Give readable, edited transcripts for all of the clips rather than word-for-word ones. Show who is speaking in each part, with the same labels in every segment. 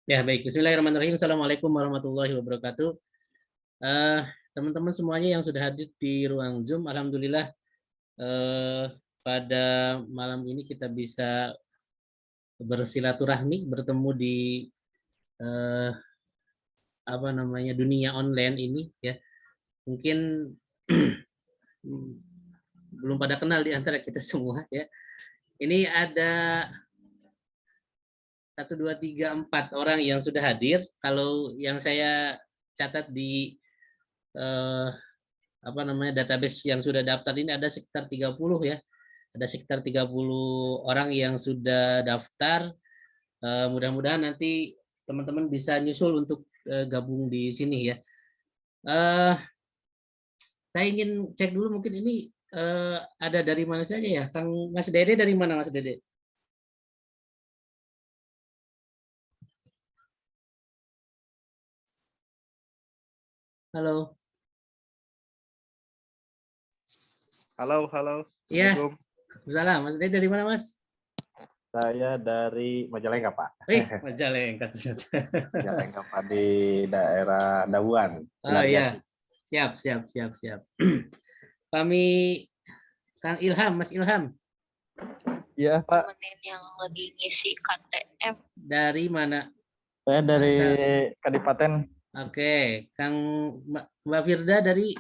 Speaker 1: Ya, baik. Bismillahirrahmanirrahim. Assalamualaikum warahmatullahi wabarakatuh. Eh, Teman-teman semuanya yang sudah hadir di ruang Zoom, alhamdulillah eh, pada malam ini kita bisa bersilaturahmi, bertemu di eh, apa namanya dunia online ini ya. Mungkin belum pada kenal di antara kita semua ya. Ini ada satu, dua, tiga, empat orang yang sudah hadir. Kalau yang saya catat di eh, apa namanya database yang sudah daftar ini ada sekitar 30 ya. Ada sekitar 30 orang yang sudah daftar. Mudah-mudahan nanti teman-teman bisa nyusul untuk gabung di sini ya. Eh, saya ingin cek dulu mungkin ini ada dari mana saja ya. Kang Mas Dede dari mana Mas Dede? Halo.
Speaker 2: Halo, halo.
Speaker 1: Iya,
Speaker 2: Assalamualaikum.
Speaker 1: salam. Mas Dede dari mana Mas?
Speaker 2: Saya dari Majalengka, Pak.
Speaker 1: Majalengka.
Speaker 2: Majalengka, Pak, di daerah Dawuan,
Speaker 1: Oh iya,
Speaker 2: Sinarjati.
Speaker 1: siap, siap, siap, siap. Kami Kang Ilham, Mas Ilham.
Speaker 2: Iya, Pak.
Speaker 3: Temenin yang lagi ngisi KTM.
Speaker 1: Dari mana?
Speaker 2: Saya dari
Speaker 1: Masa?
Speaker 2: Kadipaten.
Speaker 1: Oke, Kang Mbak Firda dari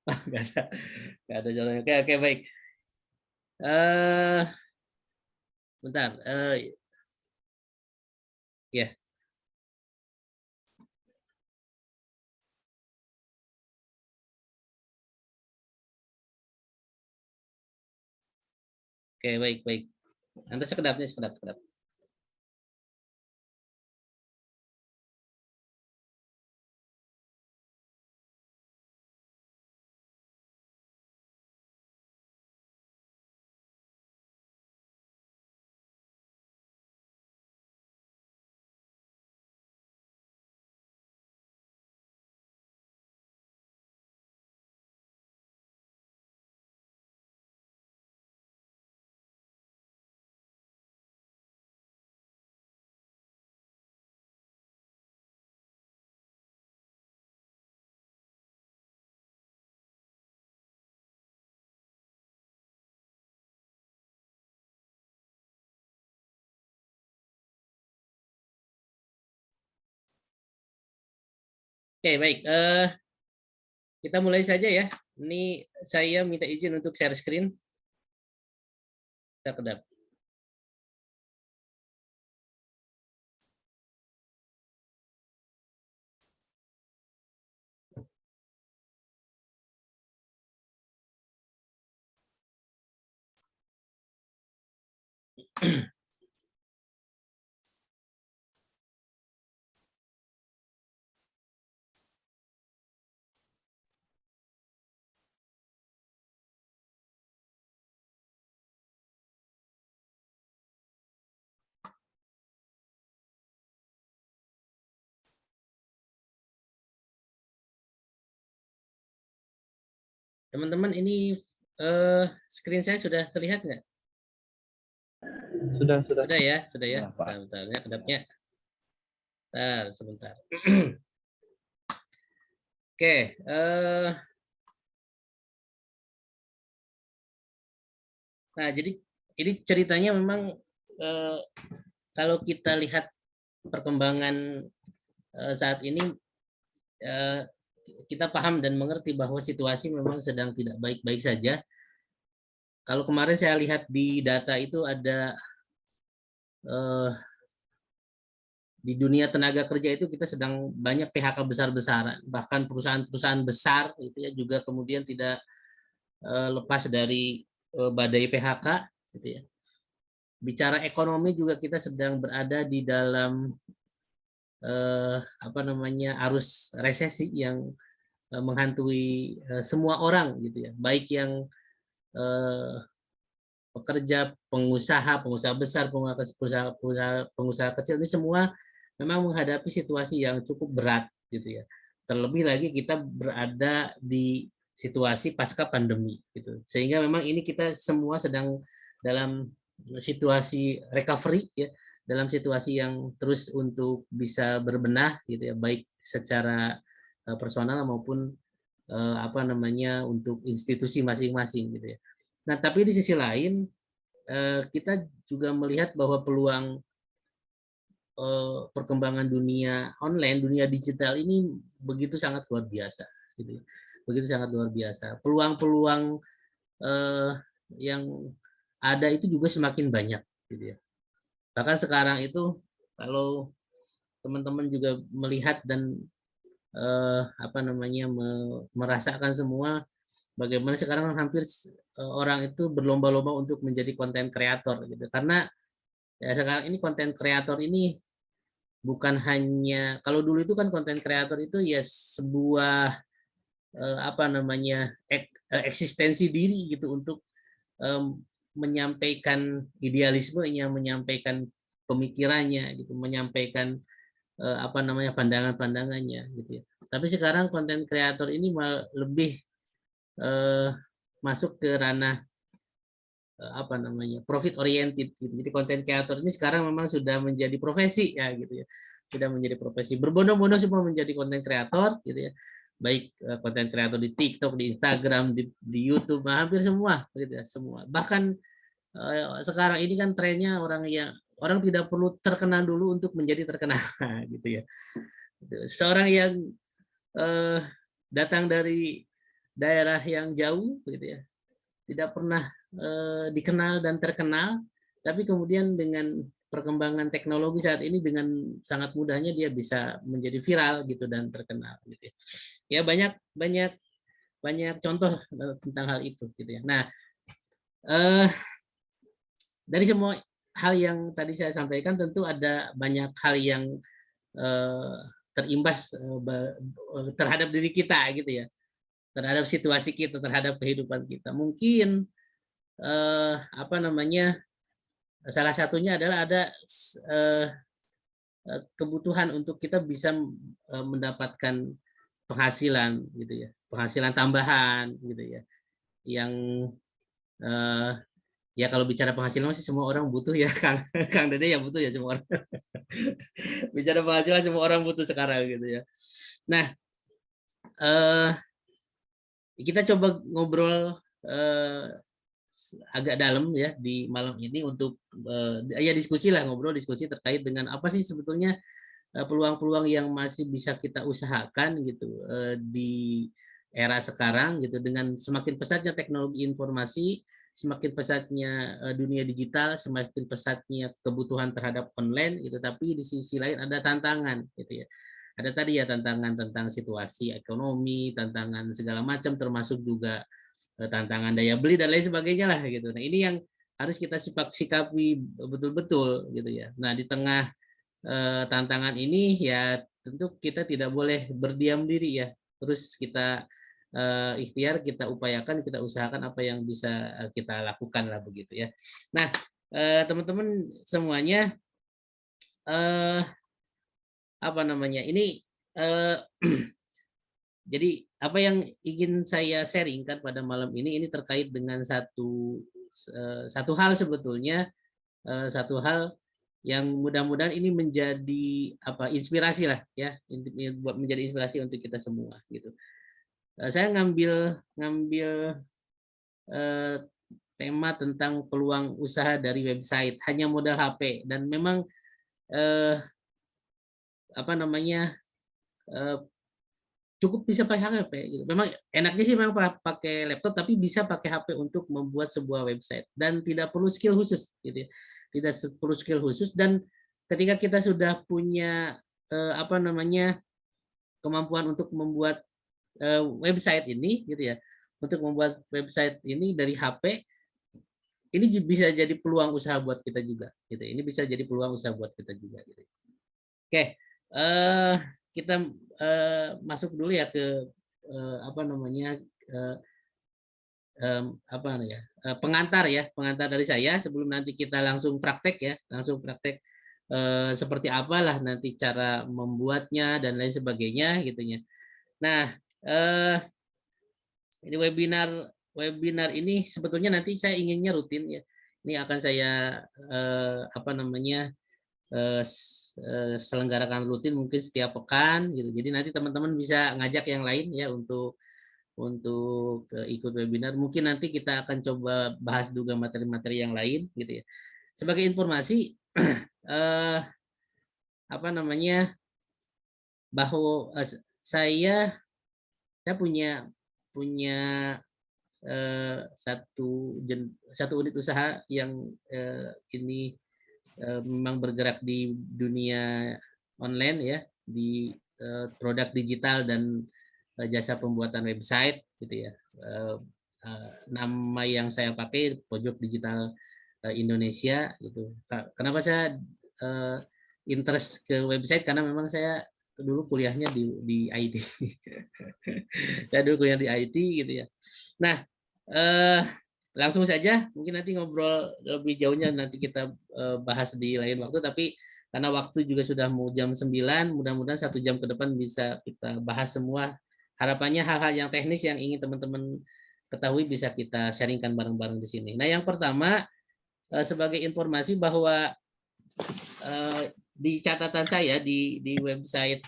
Speaker 1: nggak ada, nggak ada jalannya. Oke, oke, baik. Bentar. Ya, oke, baik, baik. Nanti sekedapnya, sekedap, sekedap. Oke, baik. Kita mulai saja ya. Ini saya minta izin untuk share screen. Kita kedap. Teman-teman, ini screen saya sudah terlihat nggak?
Speaker 2: Sudah.
Speaker 1: Sudah ya, sudah ya.
Speaker 2: Sudah, Pak.
Speaker 1: Bentar, bentar ya, kedapnya. Bentar, sebentar. Oke, nah jadi ini ceritanya memang kalau kita lihat perkembangan saat ini kita paham dan mengerti bahwa situasi memang sedang tidak baik-baik saja. Kalau kemarin saya lihat di data itu ada di dunia tenaga kerja itu kita sedang banyak PHK besar-besaran, bahkan perusahaan-perusahaan besar itu ya juga kemudian tidak lepas dari badai PHK gitu ya. Bicara ekonomi juga kita sedang berada di dalam apa namanya arus resesi yang menghantui semua orang gitu ya, baik yang pekerja, pengusaha besar, pengusaha kecil, ini semua memang menghadapi situasi yang cukup berat gitu ya. Terlebih lagi kita berada di situasi pasca pandemi gitu. Sehingga memang ini kita semua sedang dalam situasi recovery ya, dalam situasi yang terus untuk bisa berbenah gitu ya, baik secara personal maupun apa namanya untuk institusi masing-masing gitu ya. Nah, tapi di sisi lain kita juga melihat bahwa peluang perkembangan dunia online, dunia digital ini begitu sangat luar biasa gitu ya. Begitu sangat luar biasa. Peluang-peluang yang ada itu juga semakin banyak gitu ya. Bahkan sekarang itu kalau teman-teman juga melihat dan apa namanya merasakan semua bagaimana sekarang hampir orang itu berlomba-lomba untuk menjadi konten kreator gitu. Karena ya sekarang ini konten kreator ini bukan hanya, kalau dulu itu kan konten kreator itu ya sebuah apa namanya eksistensi diri gitu untuk menyampaikan idealismenya, menyampaikan pemikirannya gitu, menyampaikan apa namanya pandangan-pandangannya gitu ya. Tapi sekarang konten kreator ini lebih masuk ke ranah apa namanya profit oriented gitu. Jadi konten kreator ini sekarang memang sudah menjadi profesi ya gitu ya. Sudah menjadi profesi. Berbondong-bondong semua menjadi konten kreator gitu ya. Baik konten kreator di TikTok, di Instagram, di YouTube, hampir semua gitu ya, semua. Bahkan sekarang ini kan trennya orang tidak perlu terkenal dulu untuk menjadi terkenal gitu ya. Seorang yang datang dari daerah yang jauh gitu ya, tidak pernah dikenal dan terkenal, tapi kemudian dengan perkembangan teknologi saat ini dengan sangat mudahnya dia bisa menjadi viral gitu dan terkenal gitu ya. Ya banyak contoh tentang hal itu gitu ya. Nah, dari semua hal yang tadi saya sampaikan tentu ada banyak hal yang terimbas terhadap diri kita gitu ya, terhadap situasi kita, terhadap kehidupan kita. Mungkin apa namanya salah satunya adalah ada kebutuhan untuk kita bisa mendapatkan penghasilan gitu ya, penghasilan tambahan gitu ya, yang ya kalau bicara penghasilan masih semua orang butuh ya, Kang Dede ya butuh ya semua orang. Bicara penghasilan semua orang butuh sekarang gitu ya. Nah, kita coba ngobrol agak dalam ya di malam ini untuk ya diskusi lah, ngobrol diskusi terkait dengan apa sih sebetulnya peluang-peluang yang masih bisa kita usahakan gitu di era sekarang gitu, dengan semakin pesatnya teknologi informasi, semakin pesatnya dunia digital, semakin pesatnya kebutuhan terhadap online gitu, tapi di sisi lain ada tantangan gitu ya. Ada tadi ya tantangan tentang situasi ekonomi, tantangan segala macam, termasuk juga tantangan daya beli dan lain sebagainya lah gitu. Nah, ini yang harus kita sikapi betul-betul gitu ya. Nah, di tengah tantangan ini ya tentu kita tidak boleh berdiam diri ya. Terus kita ikhtiar, kita upayakan, kita usahakan apa yang bisa kita lakukan lah begitu ya. Nah, teman-teman semuanya apa namanya? Ini jadi apa yang ingin saya sharingkan pada malam ini terkait dengan satu hal sebetulnya, satu hal yang mudah-mudahan ini menjadi apa inspirasi lah ya, menjadi inspirasi untuk kita semua gitu. Saya ngambil tema tentang peluang usaha dari website hanya modal HP, dan memang apa namanya cukup bisa pakai HP gitu. Memang enaknya sih memang pakai laptop, tapi bisa pakai HP untuk membuat sebuah website dan tidak perlu skill khusus gitu ya. Tidak perlu skill khusus, dan ketika kita sudah punya apa namanya kemampuan untuk membuat website ini gitu ya. Untuk membuat website ini dari HP, ini bisa jadi peluang usaha buat kita juga gitu. Ini bisa jadi peluang usaha buat kita juga gitu. Oke, kita masuk dulu ya ke apa namanya apa ya pengantar dari saya sebelum nanti kita langsung praktek ya, langsung praktek seperti apalah nanti cara membuatnya dan lain sebagainya gitunya. Nah, ini webinar ini sebetulnya nanti saya inginnya rutin ya. ini akan saya selenggarakan rutin mungkin setiap pekan gitu. Jadi nanti teman-teman bisa ngajak yang lain ya untuk ikut webinar. Mungkin nanti kita akan coba bahas juga materi-materi yang lain gitu ya. Sebagai informasi bahwa saya punya satu unit usaha yang ini memang bergerak di dunia online ya, di produk digital dan jasa pembuatan website gitu ya. Nama yang saya pakai Pojok Digital Indonesia gitu. Kenapa saya interest ke website, karena memang saya dulu kuliahnya di IT. Saya dulu kuliah di IT gitu ya. Nah, langsung saja, mungkin nanti ngobrol lebih jauhnya nanti kita bahas di lain waktu, tapi karena waktu juga sudah mau jam 9, mudah-mudahan 1 jam ke depan bisa kita bahas semua. Harapannya hal-hal yang teknis yang ingin teman-teman ketahui bisa kita sharingkan bareng-bareng di sini. Nah, yang pertama sebagai informasi bahwa di catatan saya di website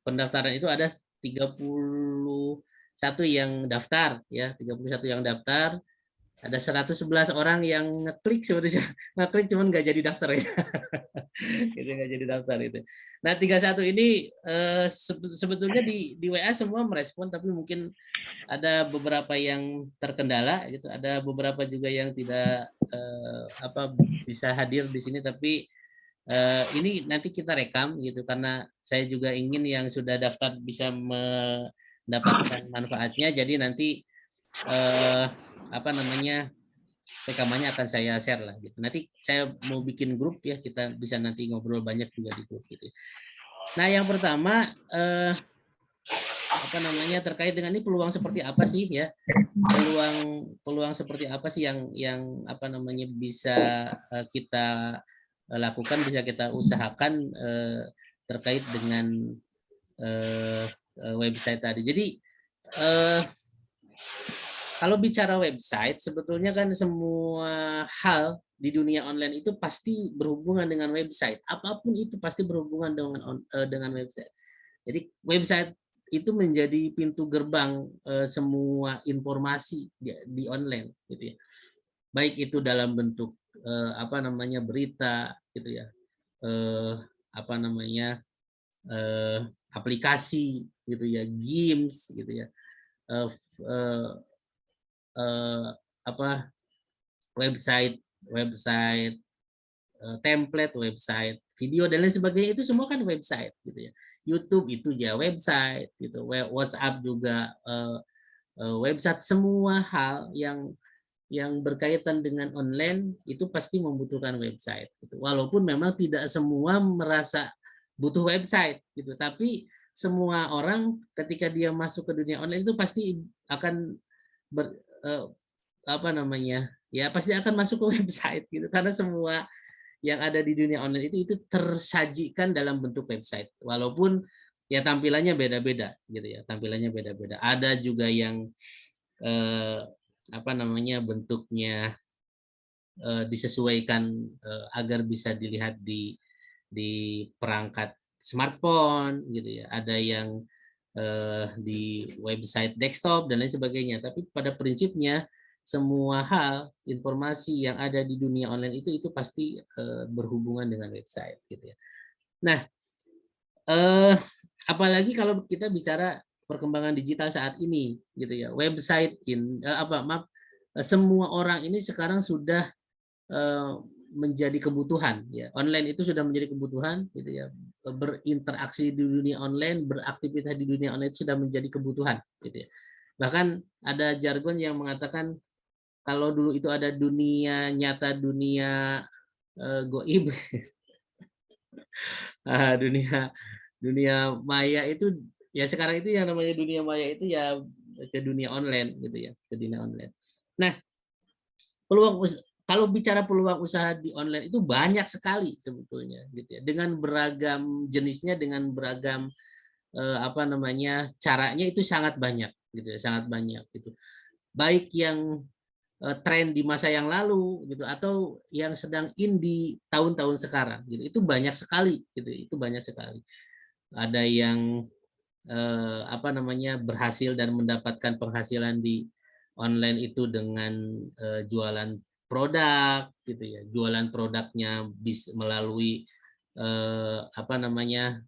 Speaker 1: pendaftaran itu ada 31 yang daftar ya, 31 yang daftar. Ada 111 orang yang ngeklik sebenarnya, ngeklik cuman nggak jadi daftar ya. Gitu, nggak jadi daftar itu. Nah, 31 ini sebetulnya di WA semua merespon, tapi mungkin ada beberapa yang terkendala gitu, ada beberapa juga yang tidak bisa hadir di sini, tapi ini nanti kita rekam gitu, karena saya juga ingin yang sudah daftar bisa mendapatkan manfaatnya. Jadi nanti rekamannya akan saya share lah gitu. Nanti saya mau bikin grup ya, kita bisa nanti ngobrol banyak juga di grup gitu. Nah, yang pertama terkait dengan ini peluang seperti apa sih ya? Peluang seperti apa sih yang bisa kita lakukan, bisa kita usahakan terkait dengan website tadi. Jadi kalau bicara website, sebetulnya kan semua hal di dunia online itu pasti berhubungan dengan website. Apapun itu pasti berhubungan dengan website. Jadi website itu menjadi pintu gerbang semua informasi di online, gitu ya. Baik itu dalam bentuk berita, gitu ya, aplikasi, gitu ya, games, gitu ya. Website, template, website, video dan lain sebagainya, itu semua kan website gitu ya. YouTube itu ya website gitu, WhatsApp juga website. Semua hal yang berkaitan dengan online itu pasti membutuhkan website gitu. Walaupun memang tidak semua merasa butuh website gitu, tapi semua orang ketika dia masuk ke dunia online itu pasti akan pasti akan masuk ke website gitu, karena semua yang ada di dunia online itu tersajikan dalam bentuk website, walaupun ya tampilannya beda-beda gitu ya, tampilannya beda-beda. Ada juga yang bentuknya disesuaikan agar bisa dilihat di perangkat smartphone gitu ya, ada yang di website desktop dan lain sebagainya. Tapi pada prinsipnya semua hal informasi yang ada di dunia online itu pasti berhubungan dengan website gitu ya. Nah, apalagi kalau kita bicara perkembangan digital saat ini gitu ya, website semua orang ini sekarang sudah menjadi kebutuhan ya. Online itu sudah menjadi kebutuhan gitu ya. Berinteraksi di dunia online, beraktivitas di dunia online itu sudah menjadi kebutuhan gitu ya. Bahkan ada jargon yang mengatakan kalau dulu itu ada dunia nyata, dunia goib. dunia maya itu ya, sekarang itu yang namanya dunia maya itu ya ke dunia online gitu ya, ke dunia online. Nah, kalau bicara peluang usaha di online itu banyak sekali sebetulnya gitu ya, dengan beragam jenisnya, dengan beragam caranya, itu sangat banyak gitu ya, sangat banyak gitu. Baik yang tren di masa yang lalu gitu, atau yang sedang in di tahun-tahun sekarang gitu. Itu banyak sekali gitu, itu banyak sekali. Ada yang apa namanya berhasil dan mendapatkan penghasilan di online itu dengan jualan produk gitu ya, jualan produknya bisa melalui apa namanya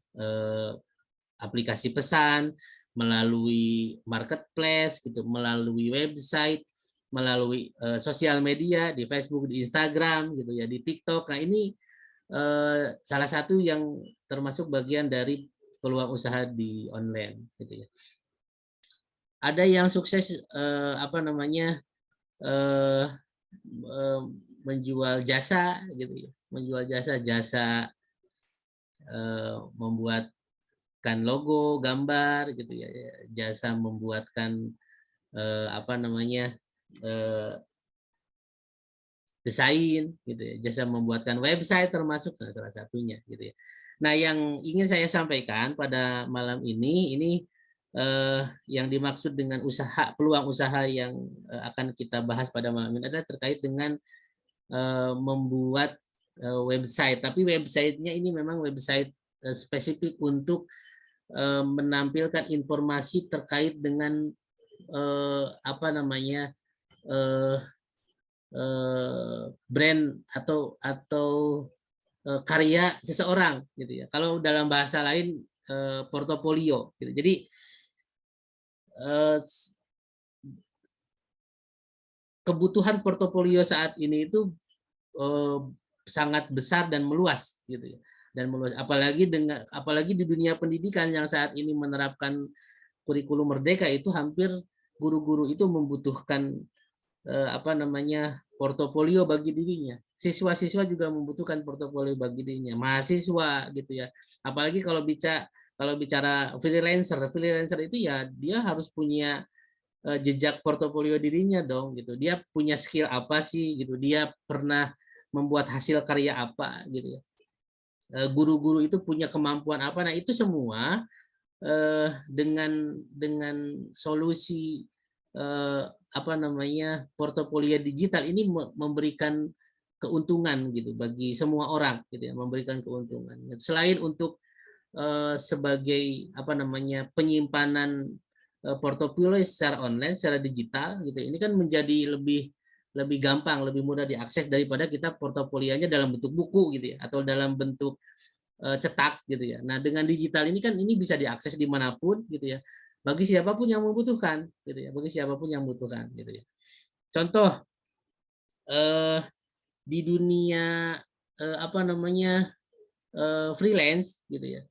Speaker 1: aplikasi pesan, melalui marketplace gitu, melalui website, melalui sosial media di Facebook, di Instagram gitu ya, di TikTok. Nah, ini salah satu yang termasuk bagian dari peluang usaha di online gitu ya. Ada yang sukses apa namanya menjual jasa gitu ya, menjual jasa membuatkan logo, gambar gitu ya, jasa membuatkan apa namanya desain gitu ya, jasa membuatkan website termasuk salah satunya gitu ya. Nah, yang ingin saya sampaikan pada malam ini yang dimaksud dengan usaha, peluang usaha yang akan kita bahas pada malam ini adalah terkait dengan membuat website, tapi websitenya ini memang website spesifik untuk menampilkan informasi terkait dengan apa namanya brand atau karya seseorang gitu ya. Kalau dalam bahasa lain portofolio gitu. Jadi kebutuhan portofolio saat ini itu sangat besar dan meluas gitu ya. Dan meluas apalagi di dunia pendidikan yang saat ini menerapkan kurikulum merdeka, itu hampir guru-guru itu membutuhkan apa namanya portofolio bagi dirinya. Siswa-siswa juga membutuhkan portofolio bagi dirinya. Mahasiswa gitu ya. Apalagi kalau bicara freelancer itu ya dia harus punya jejak portofolio dirinya dong gitu. Dia punya skill apa sih gitu. Dia pernah membuat hasil karya apa gitu ya. Guru-guru itu punya kemampuan apa. Nah, itu semua dengan solusi apa namanya portofolio digital ini memberikan keuntungan gitu bagi semua orang gitu ya, memberikan keuntungan. Selain untuk sebagai apa namanya penyimpanan portofolio secara online, secara digital gitu, ini kan menjadi lebih gampang, lebih mudah diakses daripada kita portofolionya dalam bentuk buku gitu ya, atau dalam bentuk cetak gitu ya. Nah, dengan digital ini kan ini bisa diakses dimanapun gitu ya, bagi siapapun yang membutuhkan gitu ya, bagi siapapun yang membutuhkan gitu ya. Contoh di dunia apa namanya freelance gitu ya,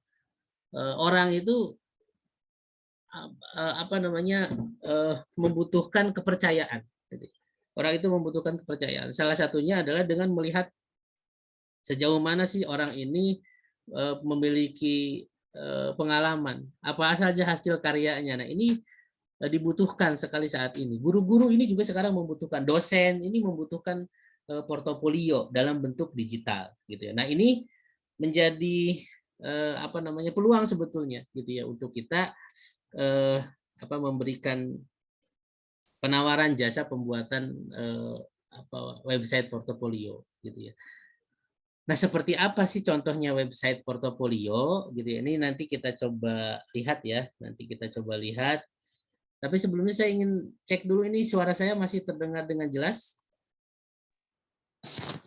Speaker 1: orang itu apa namanya membutuhkan kepercayaan gitu. Orang itu membutuhkan kepercayaan, salah satunya adalah dengan melihat sejauh mana sih orang ini memiliki pengalaman, apa saja hasil karyanya. Nah, ini dibutuhkan sekali saat ini. Guru-guru ini juga sekarang membutuhkan, dosen ini membutuhkan portofolio dalam bentuk digital gitu ya. Nah, ini menjadi apa namanya peluang sebetulnya gitu ya untuk kita apa memberikan penawaran jasa pembuatan apa website portofolio gitu ya. Nah, seperti apa sih contohnya website portofolio gitu ya. Ini nanti kita coba lihat ya. Nanti kita coba lihat. Tapi sebelumnya saya ingin cek dulu ini suara saya masih terdengar dengan jelas?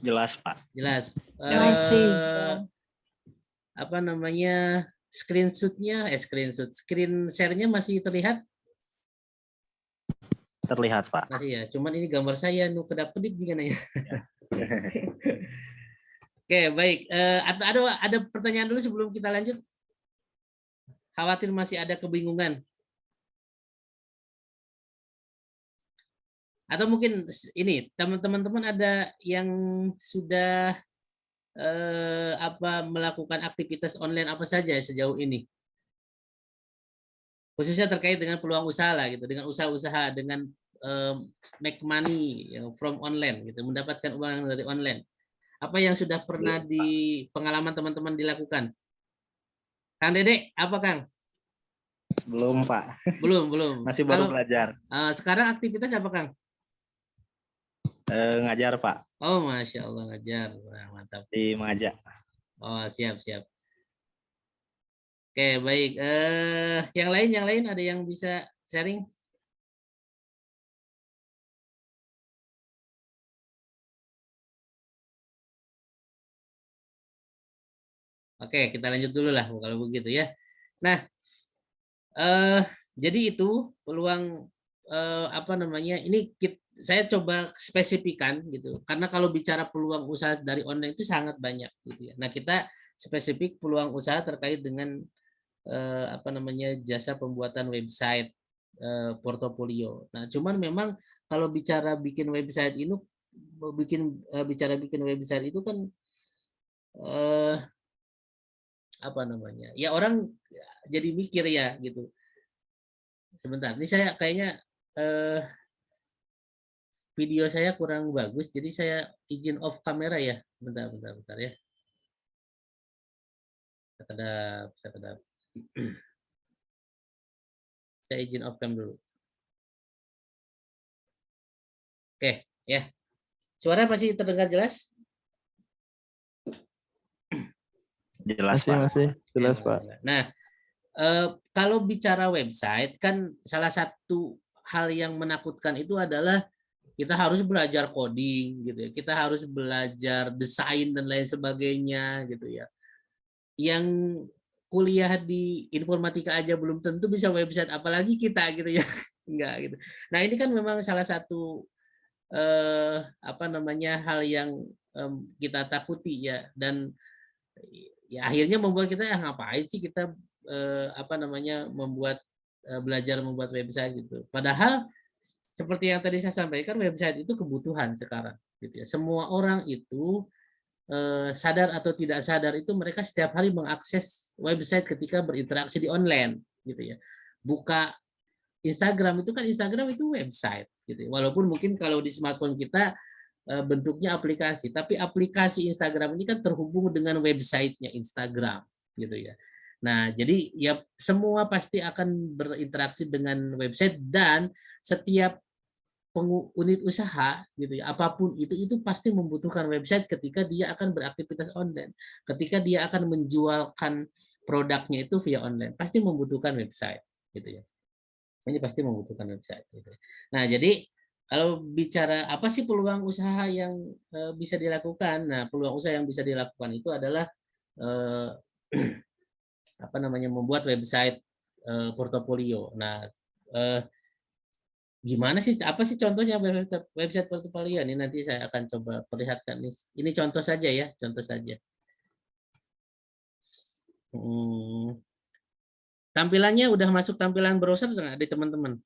Speaker 2: Jelas, Pak.
Speaker 1: Jelas.
Speaker 4: Masih.
Speaker 1: Apa namanya? Screen share-nya masih terlihat?
Speaker 2: Terlihat, Pak.
Speaker 1: Masih ya. Cuman ini gambar saya nu kedap-kedip gimana ya? Oke, baik. Ada pertanyaan dulu sebelum kita lanjut? Khawatir masih ada kebingungan? Atau mungkin ini teman-teman ada yang sudah apa melakukan aktivitas online apa saja sejauh ini? Khususnya terkait dengan peluang usaha lah gitu, dengan usaha-usaha, dengan make money from online gitu, mendapatkan uang dari online. Apa yang sudah pernah di pengalaman teman-teman dilakukan? Kang Dede, apa Kang?
Speaker 2: Belum, Pak.
Speaker 1: Belum.
Speaker 2: Masih baru belajar.
Speaker 1: Sekarang aktivitas apa Kang?
Speaker 2: Ngajar Pak
Speaker 1: Oh, Masya Allah ngajar. Wah, mantap.
Speaker 2: di Maja.
Speaker 1: Oh, siap, siap. Oke, baik. Yang lain ada yang bisa sharing? Oke, kita lanjut dulu lah kalau begitu ya. Nah, jadi itu peluang apa namanya? Ini saya coba spesifikan gitu. Karena kalau bicara peluang usaha dari online itu sangat banyak gitu ya. Nah, kita spesifik peluang usaha terkait dengan apa namanya? Jasa pembuatan website portofolio. Nah, cuman memang kalau bicara bikin website ini bikin website itu kan apa namanya? Ya orang jadi mikir ya gitu. Sebentar, ini saya kayaknya video saya kurang bagus, jadi saya izin off kamera ya. Bentar ya. Sekedap. Saya izin off cam dulu. Oke, ya. Suara masih terdengar jelas?
Speaker 2: Jelas Pak.
Speaker 4: Masih jelas
Speaker 1: Ya,
Speaker 4: Pak.
Speaker 1: Nah, kalau bicara website kan salah satu hal yang menakutkan itu adalah kita harus belajar coding gitu ya. Kita harus belajar desain dan lain sebagainya gitu ya. Yang kuliah di informatika aja belum tentu bisa website, apalagi kita gitu ya. Enggak gitu. Nah, ini kan memang salah satu apa namanya hal yang kita takuti ya, dan ya akhirnya membuat kita ngapain sih kita apa namanya belajar membuat website gitu. Padahal seperti yang tadi saya sampaikan, website itu kebutuhan sekarang gitu ya. Semua orang itu sadar atau tidak sadar itu mereka setiap hari mengakses website ketika berinteraksi di online gitu ya. Buka Instagram itu kan, Instagram itu website gitu ya. Walaupun mungkin kalau di smartphone kita bentuknya aplikasi, tapi aplikasi Instagram ini kan terhubung dengan websitenya Instagram gitu ya. Nah, jadi ya semua pasti akan berinteraksi dengan website, dan setiap unit usaha gitu ya, apapun itu pasti membutuhkan website ketika dia akan beraktivitas online. Ketika dia akan menjualkan produknya itu via online, pasti membutuhkan website gitu ya. Ini pasti membutuhkan website gitu. Nah, jadi kalau bicara apa sih peluang usaha yang bisa dilakukan? Nah, peluang usaha yang bisa dilakukan itu adalah apa namanya, membuat website portofolio. Nah, gimana sih, apa sih contohnya website portofolio? Ini nanti saya akan coba perlihatkan. Ini contoh saja ya, contoh saja. Tampilannya udah masuk tampilan browser nggak di teman-teman?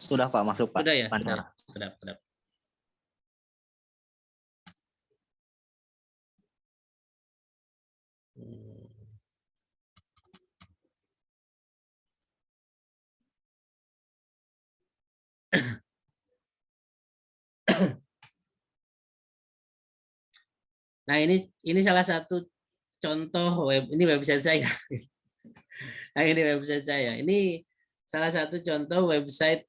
Speaker 2: Sudah Pak, masuk Pak.
Speaker 1: Sudah ya?
Speaker 2: Lancar.
Speaker 1: Sudah. Nah, ini salah satu contoh ini website saya. Nah, ini website saya. Ini salah satu contoh website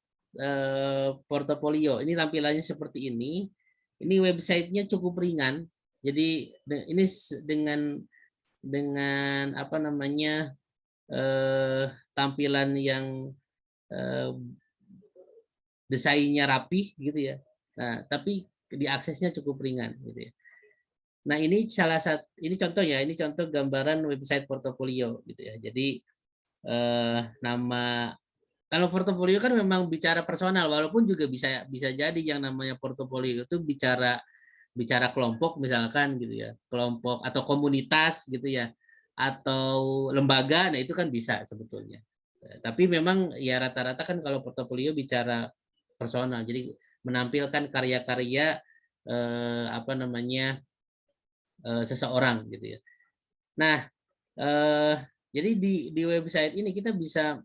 Speaker 1: portofolio. Ini tampilannya seperti ini. Ini websitenya cukup ringan. Jadi ini dengan apa namanya tampilan yang desainnya rapih gitu ya. Nah, tapi diaksesnya cukup ringan gitu ya. Nah, ini ini contoh ya, ini contoh gambaran website portofolio gitu ya. Jadi nama, kalau portofolio kan memang bicara personal, walaupun juga bisa jadi yang namanya portofolio itu bicara kelompok misalkan gitu ya, kelompok atau komunitas gitu ya, atau lembaga. Nah, itu kan bisa sebetulnya. Tapi memang ya rata-rata kan kalau portofolio bicara personal, jadi menampilkan karya-karya apa namanya seseorang gitu ya. Nah, jadi di website ini kita bisa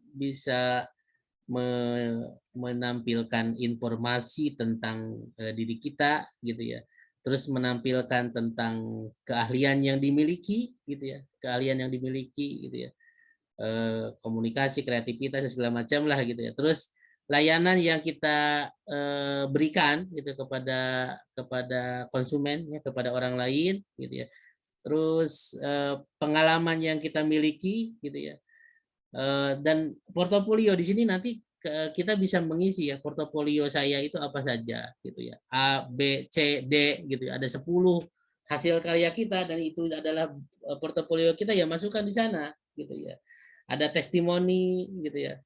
Speaker 1: menampilkan informasi tentang diri kita gitu ya. Terus menampilkan tentang keahlian yang dimiliki gitu ya, keahlian yang dimiliki gitu ya. Komunikasi, kreativitas segala macam lah gitu ya. Terus layanan yang kita berikan gitu kepada konsumen ya, kepada orang lain gitu ya. Terus pengalaman yang kita miliki gitu ya. Dan portofolio di sini nanti kita bisa mengisi ya, portofolio saya itu apa saja gitu ya. A, B, C, D gitu ya. Ada 10 hasil karya kita dan itu adalah portofolio kita, ya masukkan di sana gitu ya. Ada testimoni gitu ya.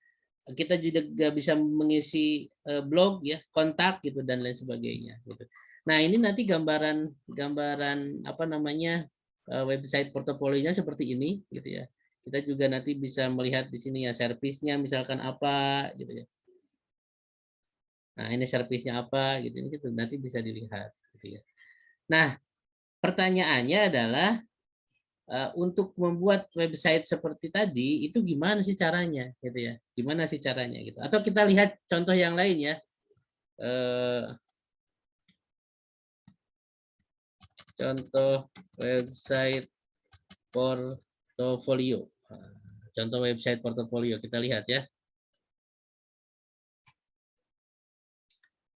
Speaker 1: Kita juga bisa mengisi blog ya, kontak gitu dan lain sebagainya gitu. Nah, ini nanti gambaran apa namanya website portofolionya seperti ini gitu ya. Kita juga nanti bisa melihat di sini ya servisnya misalkan apa gitu ya. Nah, ini servisnya apa gitu, ini gitu nanti bisa dilihat gitu ya. Nah, pertanyaannya adalah untuk membuat website seperti tadi itu gimana sih caranya gitu ya, gimana sih caranya gitu, atau kita lihat contoh yang lain ya. Contoh website portofolio, contoh website portofolio kita lihat ya,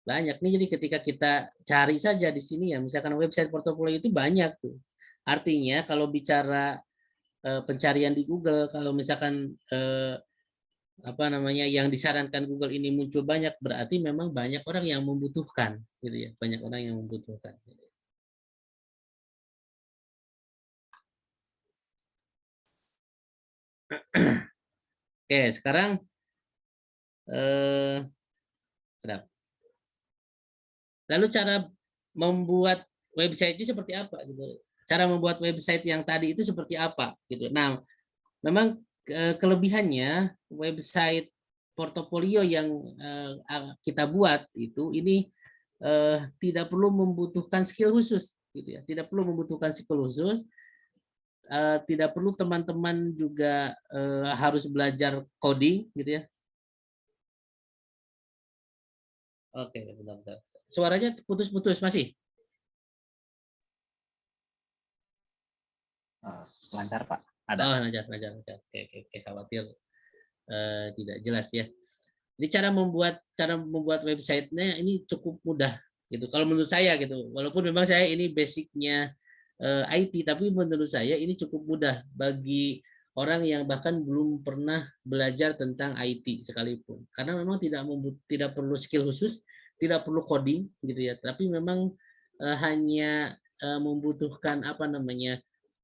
Speaker 1: banyak nih. Jadi ketika kita cari saja di sini ya, misalkan website portofolio itu banyak tuh. Artinya kalau bicara pencarian di Google, kalau misalkan apa namanya yang disarankan Google ini muncul banyak, berarti memang banyak orang yang membutuhkan gitu ya, banyak orang yang membutuhkan. Oke, sekarang lalu cara membuat website itu seperti apa gitu. Cara membuat website yang tadi itu seperti apa gitu. Nah, memang kelebihannya website portofolio yang kita buat itu ini tidak perlu membutuhkan skill khusus gitu ya. Tidak perlu membutuhkan skill khusus. Tidak perlu teman-teman juga harus belajar coding gitu ya. Oke, bentar. Suaranya putus-putus masih?
Speaker 2: Lancar Pak. Ada.
Speaker 1: Oh, lancar. Oke, khawatir tidak jelas ya. Jadi cara membuat websitenya ini cukup mudah gitu. Kalau menurut saya gitu. Walaupun memang saya ini basicnya IT, tapi menurut saya ini cukup mudah bagi orang yang bahkan belum pernah belajar tentang IT sekalipun. Karena memang tidak perlu skill khusus, tidak perlu coding gitu ya. Tapi memang hanya membutuhkan apa namanya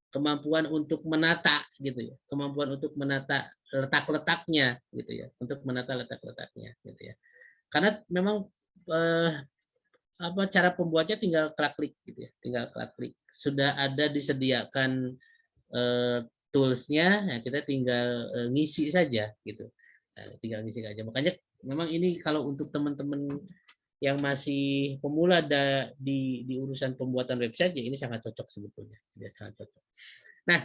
Speaker 1: kemampuan untuk menata gitu ya, kemampuan untuk menata letak-letaknya gitu ya, untuk menata letak-letaknya gitu ya. Karena memang apa cara pembuatnya tinggal klik gitu ya, tinggal klik. Sudah ada disediakan toolsnya, ya kita tinggal ngisi saja gitu. Nah, tinggal ngisi aja. Makanya memang ini kalau untuk teman-teman yang masih pemula di urusan pembuatan website ya ini sangat cocok sebetulnya, ya, sangat cocok. Nah,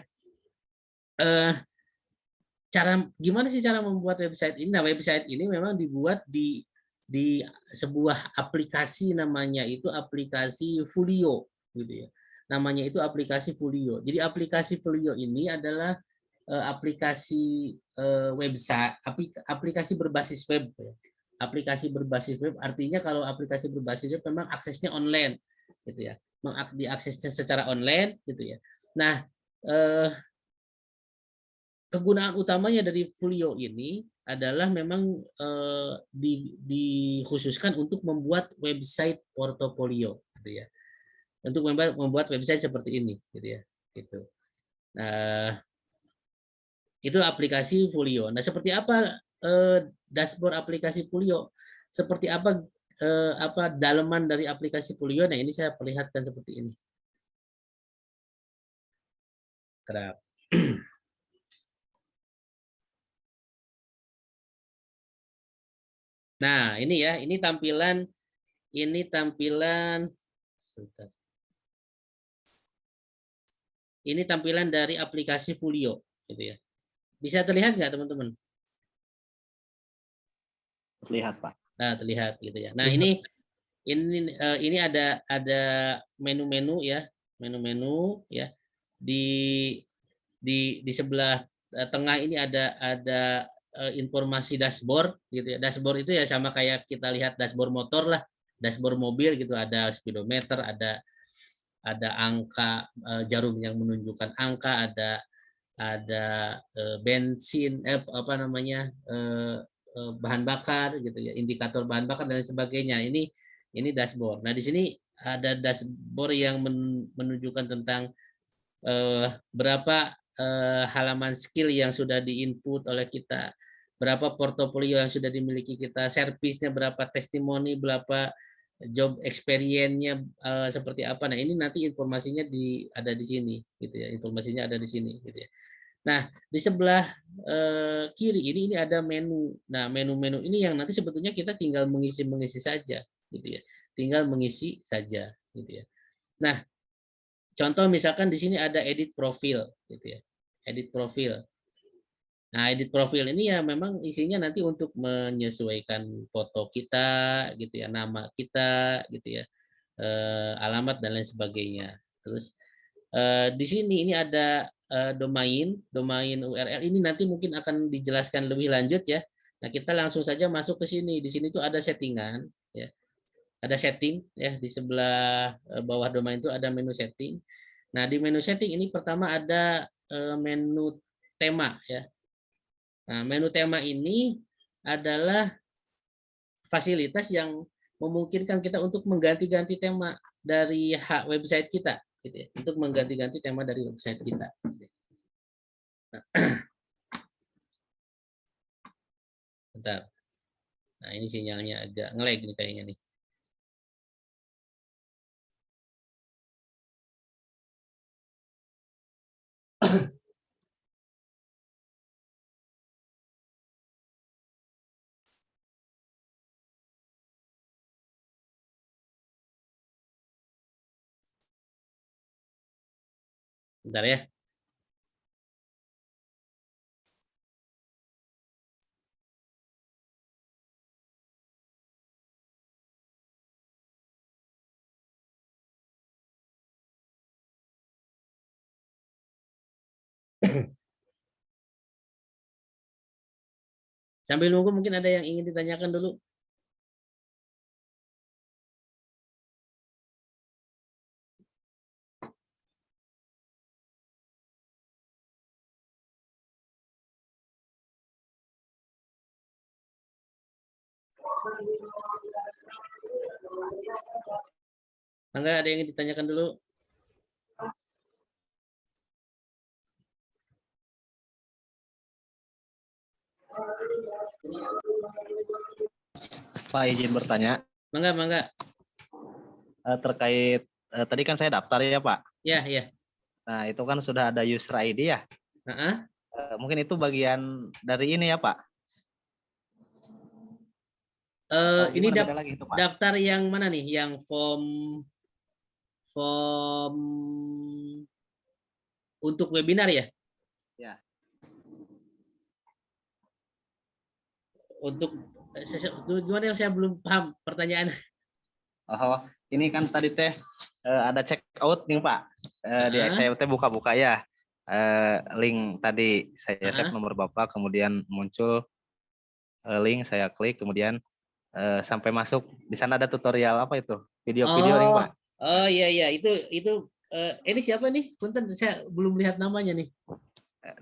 Speaker 1: gimana sih cara membuat website ini? Nah, website ini memang dibuat di sebuah aplikasi, namanya itu aplikasi Folio gitu ya. Namanya itu aplikasi Folio. Jadi aplikasi Folio ini adalah aplikasi website, aplikasi berbasis web ya. Aplikasi berbasis web artinya kalau aplikasi berbasis web memang aksesnya online gitu ya. Diaksesnya secara online gitu ya. Nah, kegunaan utamanya dari Folio ini adalah memang dikhususkan untuk membuat website portofolio gitu ya. Untuk membuat website seperti ini gitu ya. Gitu. Nah, itu aplikasi Folio. Nah, seperti apa dashboard aplikasi Folio? Seperti apa dalaman dari aplikasi Folio? Nah, ini saya perlihatkan seperti ini. Kerap. Nah, ini ya, ini tampilan ini tampilan dari aplikasi Folio gitu ya. Bisa terlihat nggak teman-teman?
Speaker 2: Terlihat Pak.
Speaker 1: Nah, terlihat gitu ya. Nah, ini ada menu-menu ya, menu-menu ya. Di sebelah tengah ini ada informasi dashboard gitu ya. Dashboard itu ya sama kayak kita lihat dashboard motor lah, dashboard mobil gitu, ada speedometer, ada angka jarum yang menunjukkan angka, ada bensin apa namanya bahan bakar gitu ya, indikator bahan bakar dan sebagainya. Ini dashboard. Nah, di sini ada dashboard yang menunjukkan tentang berapa halaman skill yang sudah diinput oleh kita, berapa portofolio yang sudah dimiliki kita, servisnya berapa, testimoni berapa, job experience-nya seperti apa. Nah, ini nanti informasinya ada di sini gitu ya. Informasinya ada di sini gitu ya. Nah, di sebelah kiri ini ada menu. Nah, menu-menu ini yang nanti sebetulnya kita tinggal mengisi saja gitu ya. Tinggal mengisi saja gitu ya. Nah, contoh misalkan di sini ada edit profil gitu ya. Edit profil. Nah, edit profil ini ya memang isinya nanti untuk menyesuaikan foto kita gitu ya, nama kita gitu ya, alamat dan lain sebagainya. Terus di sini ini ada domain URL, ini nanti mungkin akan dijelaskan lebih lanjut ya. Nah, kita langsung saja masuk ke sini. Di sini tuh ada settingan ya. Ada setting ya, di sebelah bawah domain itu ada menu setting. Nah, di menu setting ini pertama ada menu tema ya. Nah, menu tema ini adalah fasilitas yang memungkinkan kita untuk mengganti-ganti tema dari website kita, gitu ya, untuk mengganti-ganti tema dari website kita. Bentar. Nah, ini sinyalnya agak nge-lag nih kayaknya nih. Bentar ya. Sambil nunggu mungkin ada yang ingin ditanyakan dulu. Enggak ada yang ingin ditanyakan dulu.
Speaker 2: Pak, izin bertanya.
Speaker 1: Mangga.
Speaker 2: Terkait tadi kan saya daftar ya Pak.
Speaker 1: Ya.
Speaker 2: Nah, itu kan sudah ada user ID ya. Mungkin itu bagian dari ini ya Pak.
Speaker 1: Ini
Speaker 2: lagi itu, Pak?
Speaker 1: daftar yang mana nih? Yang form untuk webinar ya?
Speaker 2: Ya.
Speaker 1: Untuk gimana yang saya belum paham pertanyaan.
Speaker 2: Oh, ini kan tadi teh ada check out nih Pak. Di saya teh buka-buka ya. Link tadi saya save nomor Bapak, kemudian muncul link, saya klik, kemudian sampai masuk. Di sana ada tutorial apa itu? Video-video nih Pak.
Speaker 1: Oh iya, itu ini siapa nih? Punten, saya belum lihat namanya nih.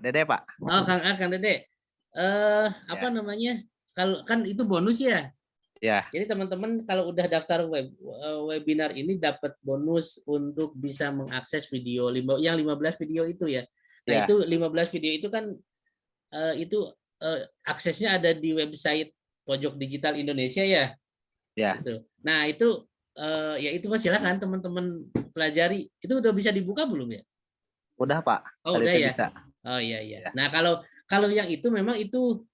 Speaker 2: Dede Pak.
Speaker 1: Oh, Kang Dede. Apa namanya? Kalau kan itu bonus ya.
Speaker 2: Ya.
Speaker 1: Jadi teman-teman kalau udah daftar webinar ini dapat bonus untuk bisa mengakses video yang 15 video itu ya. Nah, itu 15 video itu kan aksesnya ada di website Pojok Digital Indonesia ya.
Speaker 2: Ya.
Speaker 1: Gitu. Nah, itu ya itu Mas, silakan teman-teman pelajari. Itu udah bisa dibuka belum ya?
Speaker 2: Udah Pak.
Speaker 1: Oh, udah ya.
Speaker 2: Bisa.
Speaker 1: Oh iya. Ya. Nah, kalau yang itu memang itu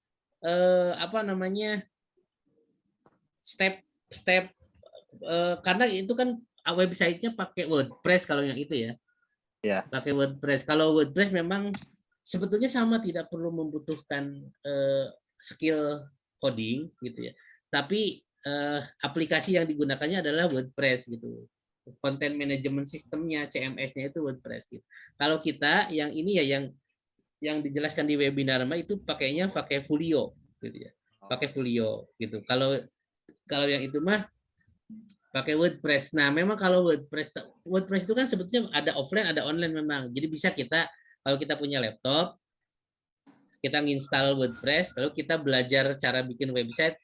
Speaker 1: apa namanya? Step karena itu kan websitenya pakai WordPress kalau yang itu ya.
Speaker 2: Ya.
Speaker 1: Pakai WordPress. Kalau WordPress memang sebetulnya sama, tidak perlu membutuhkan skill coding gitu ya. Tapi aplikasi yang digunakannya adalah WordPress gitu. Content management sistemnya, CMS-nya itu WordPress gitu. Kalau kita yang ini ya yang yang dijelaskan di webinar mah itu pakainya pakai Folio gitu ya. Pakai Folio gitu. Kalau kalau yang itu mah pakai WordPress. Nah, memang kalau WordPress itu kan sebetulnya ada offline, ada online memang. Jadi bisa kita kalau kita punya laptop, kita nginstal WordPress, lalu kita belajar cara bikin website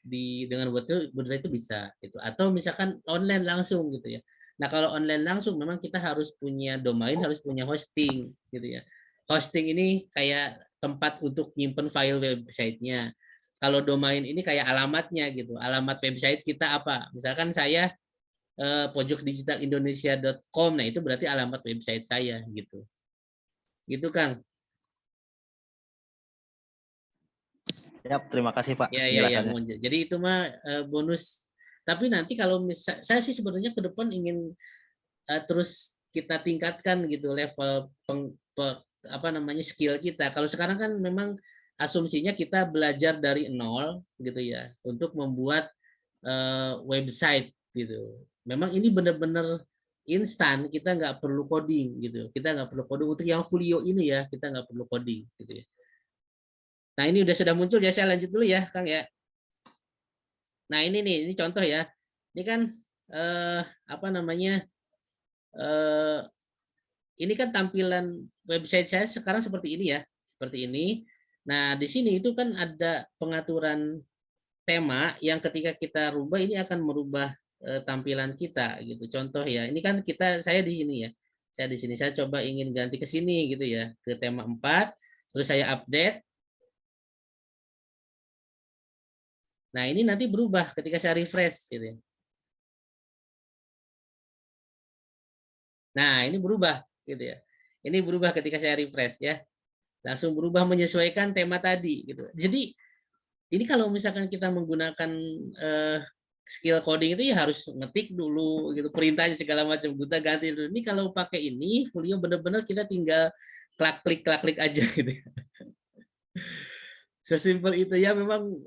Speaker 1: dengan WordPress itu bisa gitu. Atau misalkan online langsung gitu ya. Nah, kalau online langsung memang kita harus punya domain, harus punya hosting gitu ya. Hosting ini kayak tempat untuk nyimpen file websitenya. Kalau domain ini kayak alamatnya gitu. Alamat website kita apa? Misalkan saya pojokdigitalindonesia.com. Nah, itu berarti alamat website saya gitu. Gitu, Kang.
Speaker 2: Ya, terima kasih Pak
Speaker 1: Ya.
Speaker 2: penjelasannya.
Speaker 1: Jadi itu mah bonus. Tapi nanti kalau saya sih sebenarnya ke depan ingin terus kita tingkatkan gitu level apa namanya skill kita. Kalau sekarang kan memang asumsinya kita belajar dari nol gitu ya untuk membuat website gitu. Memang ini benar-benar instan, kita nggak perlu coding gitu. Kita nggak perlu coding untuk yang Folio ini ya, kita nggak perlu coding gitu ya. Nah, ini sudah muncul ya, saya lanjut dulu ya, Kang ya. Nah, ini nih, ini contoh ya. Ini kan apa namanya? Eh, ini kan tampilan website saya sekarang seperti ini ya, seperti ini. Nah, di sini itu kan ada pengaturan tema yang ketika kita rubah ini akan merubah tampilan kita gitu. Contoh ya, ini kan saya di sini ya. Saya di sini saya coba ingin ganti ke sini gitu ya, ke tema 4, terus saya update. Nah, ini nanti berubah ketika saya refresh gitu ya. Nah, ini berubah gitu ya. Ini berubah ketika saya refresh ya. Langsung berubah menyesuaikan tema tadi gitu. Jadi ini kalau misalkan kita menggunakan skill coding itu ya harus ngetik dulu gitu, perintahnya segala macam, kita ganti dulu. Ini kalau pakai ini Folio benar-benar kita tinggal klik aja gitu. Sesimpel itu ya, memang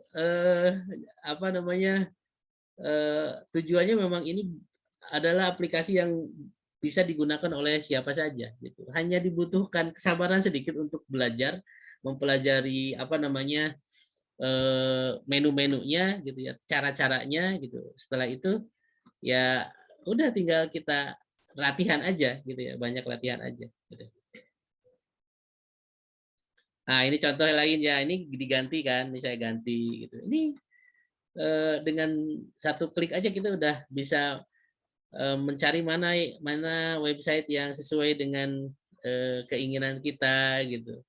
Speaker 1: apa namanya, tujuannya memang ini adalah aplikasi yang bisa digunakan oleh siapa saja gitu. Hanya dibutuhkan kesabaran sedikit untuk belajar, mempelajari apa namanya menu-menunya gitu ya, cara-caranya gitu. Setelah itu ya udah tinggal kita latihan aja gitu ya, banyak latihan aja gitu. Nah, ini contoh lain ya, ini diganti kan, ini saya ganti gitu. Ini dengan satu klik aja kita udah bisa mencari mana mana website yang sesuai dengan keinginan kita gitu.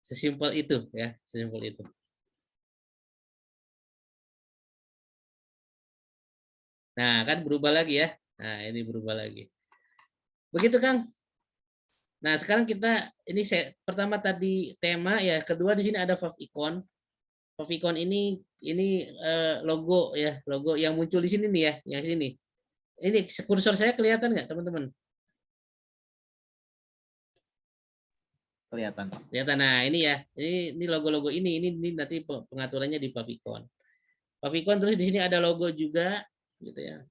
Speaker 1: Sesimpel itu ya, sesimpel itu. Nah, kan berubah lagi ya. Nah, ini berubah lagi. Begitu, Kang. Nah, sekarang kita ini pertama tadi tema ya, kedua di sini ada favicon. Favicon ini logo ya, logo yang muncul di sini nih ya, yang sini. Ini kursor saya kelihatan nggak, teman-teman?
Speaker 2: Kelihatan Pak.
Speaker 1: Kelihatan. Nah, ini ya. Ini logo-logo ini nanti pengaturannya di favicon. Favicon terus di sini ada logo juga gitu ya.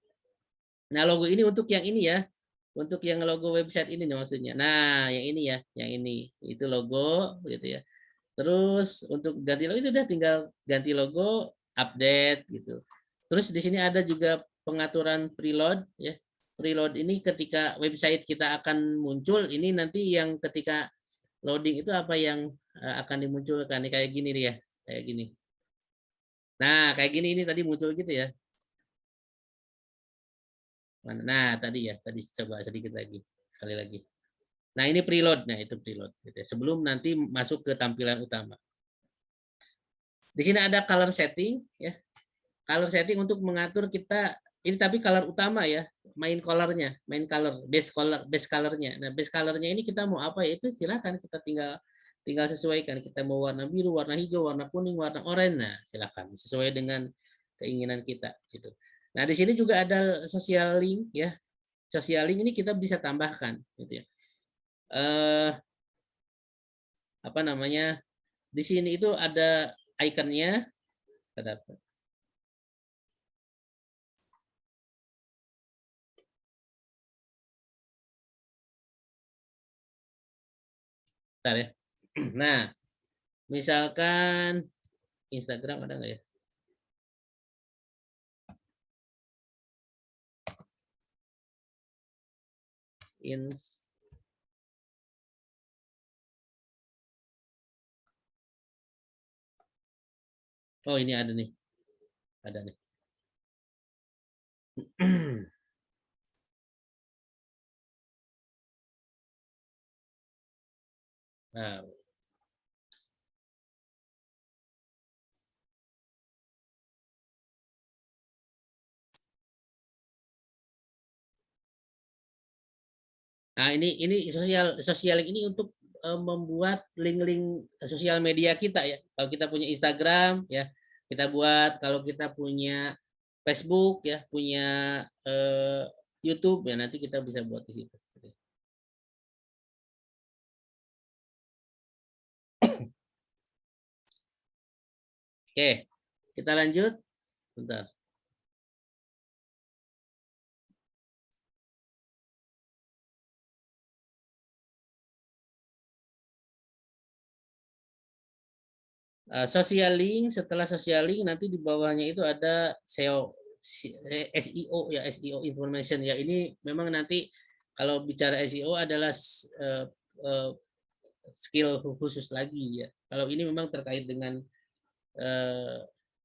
Speaker 1: Nah, logo ini untuk yang ini ya. Untuk yang logo website ini nih maksudnya. Nah, yang ini ya, yang ini. Itu logo gitu ya. Terus untuk ganti logo itu udah tinggal ganti logo, update gitu. Terus di sini ada juga pengaturan preload ya. Preload ini ketika website kita akan muncul, ini nanti yang ketika loading itu apa yang akan dimunculkan. Ini kayak gini nih ya, kayak gini. Nah, kayak gini ini tadi muncul gitu ya. Nah, tadi ya, tadi coba sedikit lagi, kali lagi. Nah, ini preload. Nah, itu preload gitu ya. Sebelum nanti masuk ke tampilan utama. Di sini ada color setting ya. Color setting untuk mengatur kita ini, tapi color utama ya, main colornya, main color, base colornya. Nah, base colornya ini kita mau apa ya, itu silakan kita tinggal sesuaikan. Kita mau warna biru, warna hijau, warna kuning, warna oranye. Nah, silakan sesuai dengan keinginan kita gitu. Nah, di sini juga ada social link ya. Social link ini kita bisa tambahkan gitu ya. Apa namanya? Di sini itu ada ikonnya. Bentar ya. Nah, misalkan Instagram ada nggak ya? Oh, ini ada nih. Ada nih. Nah, nah ini sosial link ini untuk membuat link-link sosial media kita ya. Kalau kita punya Instagram ya, kita buat. Kalau kita punya Facebook ya, punya YouTube ya, nanti kita bisa buat di situ. Oke, kita lanjut. Bentar. Social link, setelah social link nanti di bawahnya itu ada SEO, SEO ya, SEO information ya. Ini memang nanti kalau bicara SEO adalah skill khusus lagi ya. Kalau ini memang terkait dengan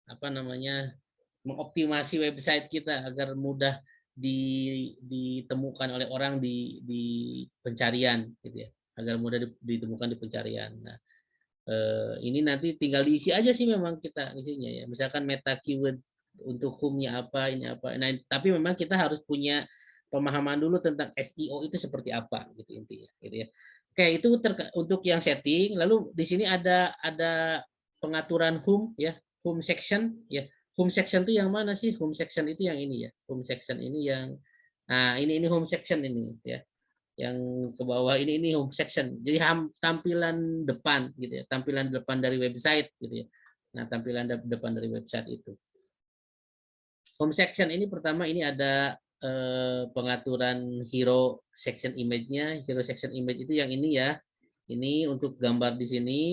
Speaker 1: apa namanya, mengoptimasi website kita agar mudah ditemukan oleh orang di pencarian gitu ya, agar mudah ditemukan di pencarian. Nah, ini nanti tinggal diisi aja sih memang kita isinya ya. Misalkan meta keyword untuk home-nya apa, ini apa. Nah, tapi memang kita harus punya pemahaman dulu tentang SEO itu seperti apa gitu intinya gitu ya. Oke, itu untuk yang setting. Lalu di sini ada pengaturan home ya, home section ya. Home section itu yang mana sih? Home section itu yang ini ya. Home section ini yang ini home section ini ya. Yang ke bawah ini home section. Jadi tampilan depan gitu ya, tampilan depan dari website gitu ya. Nah, tampilan depan dari website itu. Home section ini pertama ini ada pengaturan hero section image-nya. Hero section image itu yang ini ya. Ini untuk gambar di sini.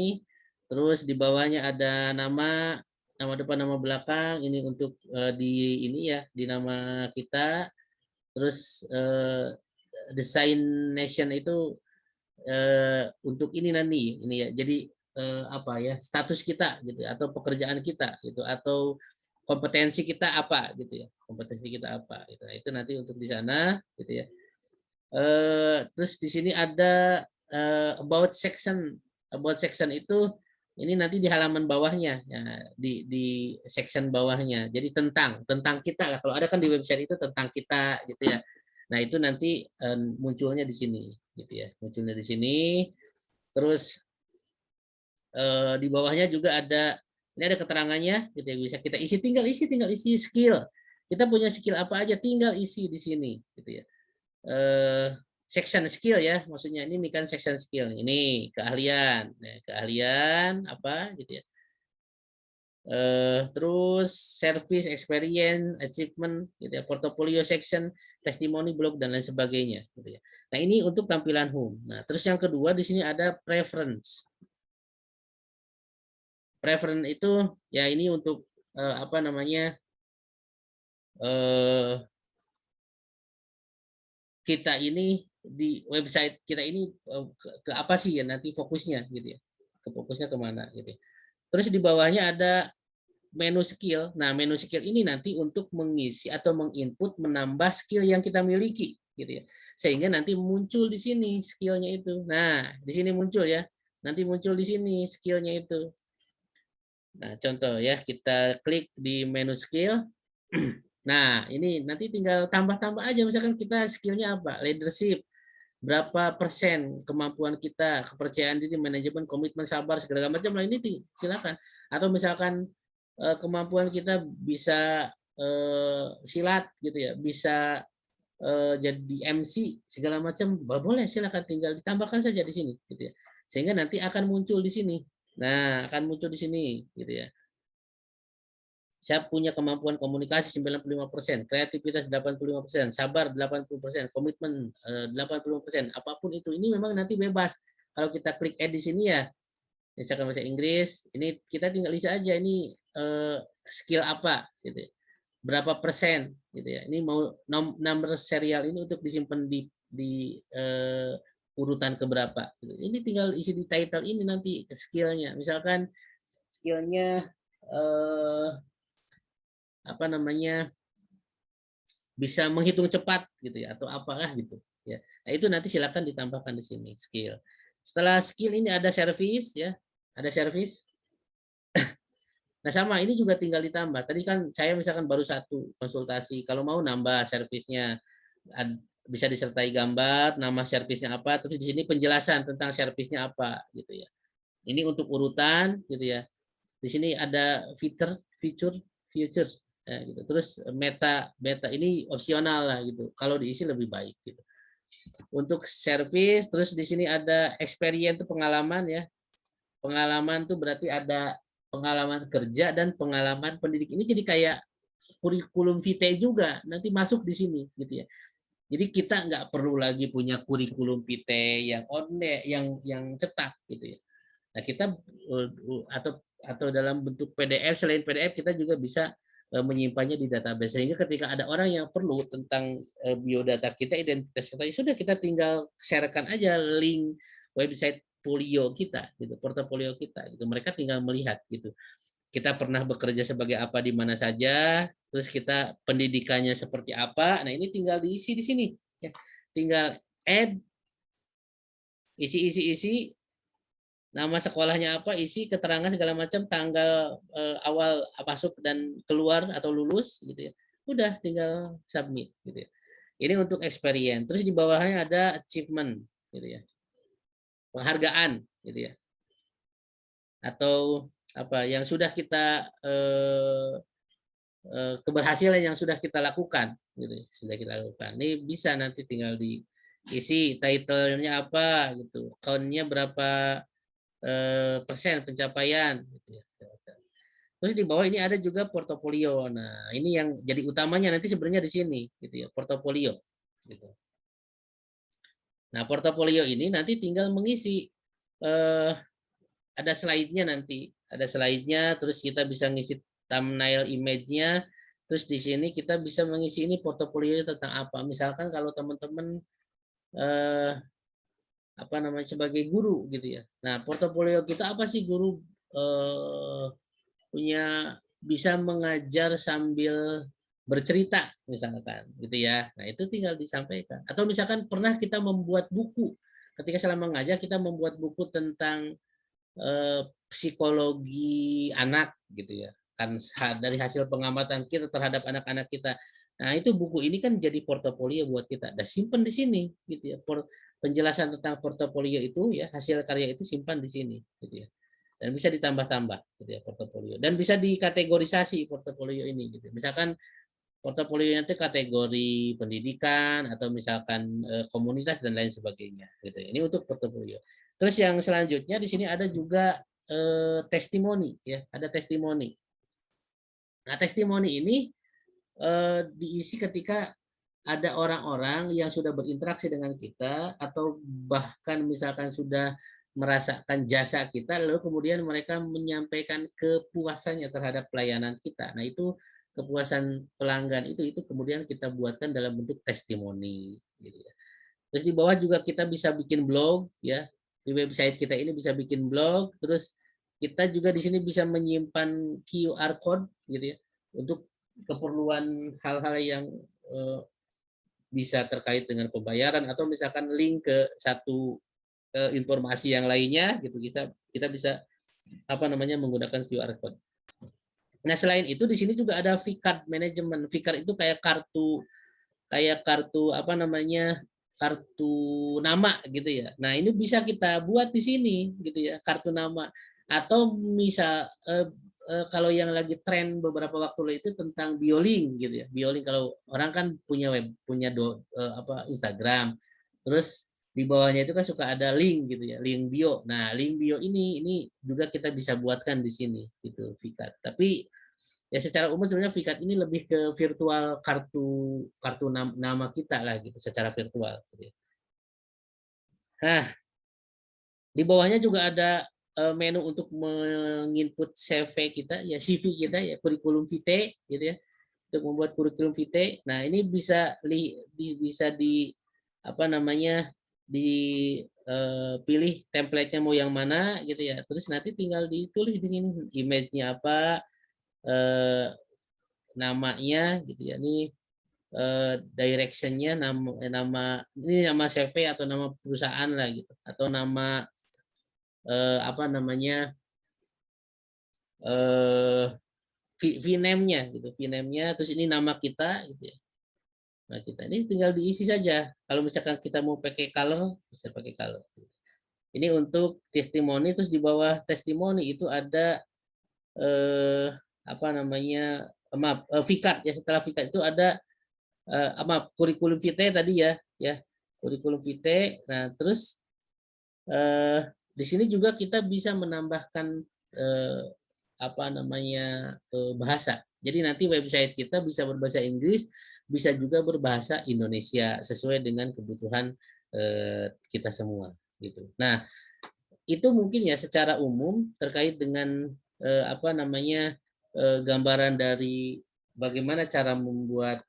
Speaker 1: Terus di bawahnya ada nama depan, nama belakang. Ini untuk di ini ya, di nama kita. Terus destination itu untuk ini nanti ini ya. Jadi apa ya, status kita gitu atau pekerjaan kita gitu, atau kompetensi kita apa gitu ya, kompetensi kita apa gitu. Nah, itu nanti untuk di sana gitu ya. Terus di sini ada about section. About section itu ini nanti di halaman bawahnya ya, di section bawahnya. Jadi tentang kita lah. Kalau ada kan di website itu tentang kita gitu ya. Nah, itu nanti munculnya di sini gitu ya. Munculnya di sini. Terus di bawahnya juga ada, ini ada keterangannya gitu ya, bisa kita isi, tinggal isi skill. Kita punya skill apa aja, tinggal isi di sini gitu ya. Section skill ya, maksudnya ini kan section skill. Ini keahlian. Nah, keahlian apa gitu ya. Terus service, experience, achievement gitu ya, portfolio section, testimoni, blog dan lain sebagainya gitu ya. Nah, ini untuk tampilan home. Nah, terus yang kedua di sini ada preference. Preference itu ya ini untuk apa namanya, kita ini di website kita ini ke apa sih ya nanti fokusnya gitu ya, ke fokusnya kemana gitu ya. Terus di bawahnya ada menu skill. Nah, menu skill ini nanti untuk mengisi atau menginput, menambah skill yang kita miliki gitu ya, sehingga nanti muncul di sini skillnya itu. Nah, di sini muncul ya, nanti muncul di sini skillnya itu. Nah, contoh ya, kita klik di menu skill. Nah, ini nanti tinggal tambah-tambah aja, misalkan kita skillnya apa, leadership, berapa persen kemampuan kita, kepercayaan diri, manajemen, komitmen, sabar, segala macam. Nah, ini silakan. Atau misalkan kemampuan kita bisa silat gitu ya, bisa jadi MC segala macam, boleh, silakan, tinggal ditambahkan saja di sini gitu ya. Sehingga nanti akan muncul di sini. Nah, akan muncul di sini gitu ya. Saya punya kemampuan komunikasi 95%, kreativitas 85%, sabar 80%, komitmen 80%, apapun itu. Ini memang nanti bebas. kalau kita klik add di sini ya, misalkan bahasa Inggris, ini kita tinggal isi aja ini skill apa gitu ya. Berapa persen gitu ya. Ini mau nomor serial ini untuk disimpan di urutan keberapa gitu. Ini tinggal isi di title ini nanti skillnya. Misalkan skillnya apa namanya, bisa menghitung cepat gitu ya, atau apalah gitu ya. Nah, itu nanti silakan ditambahkan di sini skill. Setelah skill ini ada service ya, ada service. Nah, sama ini juga tinggal ditambah. Tadi kan saya misalkan baru satu konsultasi, kalau mau nambah servisnya bisa disertai gambar, nama servisnya apa, terus di sini penjelasan tentang servisnya apa gitu ya. Ini untuk urutan gitu ya. Di sini ada feature ya, gitu. Terus meta ini opsional lah gitu. Kalau diisi lebih baik gitu. Untuk service, terus di sini ada experience itu pengalaman ya. Pengalaman tuh berarti ada pengalaman kerja dan pengalaman pendidik. Ini jadi kayak kurikulum vitae juga nanti masuk di sini gitu ya. Jadi kita nggak perlu lagi punya kurikulum vitae yang online, yang cetak gitu ya. Nah, kita atau dalam bentuk PDF, selain PDF kita juga bisa menyimpannya di database, sehingga ketika ada orang yang perlu tentang biodata kita, identitas kita, ya sudah kita tinggal sharekan aja link website portfolio kita gitu, portofolio kita gitu. Mereka tinggal melihat gitu. Kita pernah bekerja sebagai apa di mana saja, terus kita pendidikannya seperti apa. Nah, ini tinggal diisi di sini ya. Tinggal add, isi nama sekolahnya apa, isi keterangan segala macam, tanggal awal masuk dan keluar atau lulus gitu ya. Udah tinggal submit gitu ya. Ini untuk experience. Terus di bawahnya ada achievement gitu ya. Penghargaan gitu ya. Atau apa yang sudah kita keberhasilan yang sudah kita lakukan gitu ya. Sudah kita lakukan. Ini bisa nanti tinggal diisi title-nya apa gitu. Count-nya berapa persen pencapaian gitu ya. Terus di bawah ini ada juga portofolio. Nah, ini yang jadi utamanya nanti sebenarnya di sini gitu ya, portofolio gitu. Nah, portofolio ini nanti tinggal mengisi ada slide-nya nanti. Ada slide-nya, terus kita bisa ngisi thumbnail image-nya. Terus di sini kita bisa mengisi ini portofolio tentang apa. Misalkan kalau teman-teman apa namanya sebagai guru gitu ya. Nah, portofolio kita apa sih guru punya bisa mengajar sambil bercerita misalkan gitu ya. Nah, itu tinggal disampaikan. Atau misalkan pernah kita membuat buku. Ketika selama mengajar kita membuat buku tentang psikologi anak gitu ya. Kan dari hasil pengamatan kita terhadap anak-anak kita. Nah, itu buku ini kan jadi portofolio buat kita. Dan simpan di sini gitu ya. Penjelasan tentang portofolio itu ya, hasil karya itu simpan di sini gitu ya. Dan bisa ditambah-tambah gitu ya portofolio. Dan bisa dikategorisasi portofolio ini gitu. Misalkan portofolionya itu kategori pendidikan atau misalkan komunitas dan lain sebagainya gitu. Ini untuk portofolio. Terus yang selanjutnya di sini ada juga testimoni ya, ada testimoni. Nah, testimoni ini diisi ketika ada orang-orang yang sudah berinteraksi dengan kita atau bahkan misalkan sudah merasakan jasa kita lalu kemudian mereka menyampaikan kepuasannya terhadap pelayanan kita. Nah, itu kepuasan pelanggan itu kemudian kita buatkan dalam bentuk testimoni gitu ya. Terus di bawah juga kita bisa bikin blog ya. Di website kita ini bisa bikin blog, terus kita juga di sini bisa menyimpan QR code gitu ya untuk keperluan hal-hal yang bisa terkait dengan pembayaran atau misalkan link ke satu informasi yang lainnya gitu, kita bisa apa namanya menggunakan QR code. Nah, selain itu di sini juga ada vCard management. vCard itu kayak kartu apa namanya, kartu nama gitu ya. Nah, ini bisa kita buat di sini gitu ya, kartu nama. Atau misal kalau yang lagi tren beberapa waktu lalu itu tentang bioling gitu ya. Bioling kalau orang kan punya apa Instagram. Terus di bawahnya itu kan suka ada link gitu ya, link bio. Nah, link bio ini juga kita bisa buatkan di sini gitu vCard. Tapi ya secara umum sebenarnya vCard ini lebih ke virtual kartu nama kita lah gitu secara virtual gitu. Nah, Di bawahnya juga ada menu untuk menginput CV kita, ya CV kita, ya kurikulum vitae, gitu ya, untuk membuat kurikulum vitae. Nah ini bisa di apa namanya dipilih template-nya mau yang mana, gitu ya. Terus nanti tinggal ditulis di sini image-nya apa, namanya, gitu ya. Ini direction-nya nama ini nama CV atau nama perusahaan lah gitu, atau nama apa namanya VName-nya gitu, VName-nya, terus ini nama kita gitu ya. Nah, kita ini tinggal diisi saja. Kalau misalkan kita mau pakai color, bisa pakai color. Ini untuk testimoni, terus di bawah testimoni itu ada apa namanya, maaf, VCAT ya. Setelah VCAT itu ada maaf, kurikulum vitae tadi ya, kurikulum vitae. Nah, terus di sini juga kita bisa menambahkan apa namanya bahasa. Jadi nanti website kita bisa berbahasa Inggris, bisa juga berbahasa Indonesia sesuai dengan kebutuhan kita semua gitu. Nah, itu mungkin ya secara umum terkait dengan apa namanya gambaran dari bagaimana cara membuat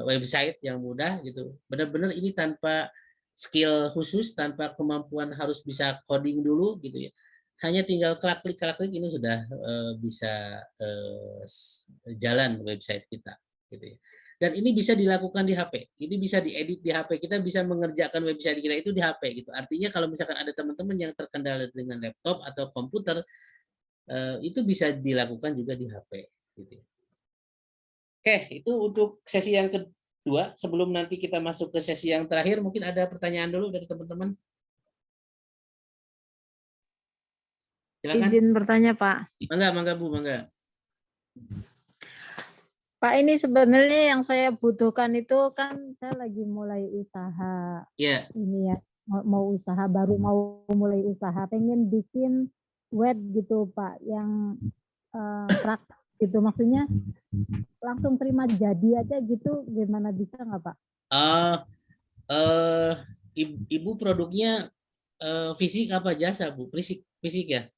Speaker 1: website yang mudah gitu. Benar-benar ini tanpa skill khusus, tanpa kemampuan harus bisa coding dulu gitu ya. Hanya tinggal klik ini sudah bisa jalan website kita gitu ya. Dan ini bisa dilakukan di HP. Ini bisa diedit di HP. Kita bisa mengerjakan website kita itu di HP gitu. Artinya kalau misalkan ada teman-teman yang terkendala dengan laptop atau komputer, itu bisa dilakukan juga di HP gitu ya. Oke, itu untuk sesi yang kedua. Sebelum nanti kita masuk ke sesi yang terakhir, mungkin ada pertanyaan dulu dari teman-teman. Silakan.
Speaker 4: Izin bertanya, Pak.
Speaker 1: Mangga, Bu, mangga.
Speaker 4: Pak, ini sebenarnya yang saya butuhkan itu kan saya lagi mulai usaha.
Speaker 1: Ya.
Speaker 4: Ini ya, mau usaha, baru mau mulai usaha. Pengen bikin web gitu, Pak, yang praktis gitu. Maksudnya langsung terima jadi aja gitu, gimana bisa nggak, Pak?
Speaker 1: Ibu produknya fisik apa jasa, Bu? Fisik ya?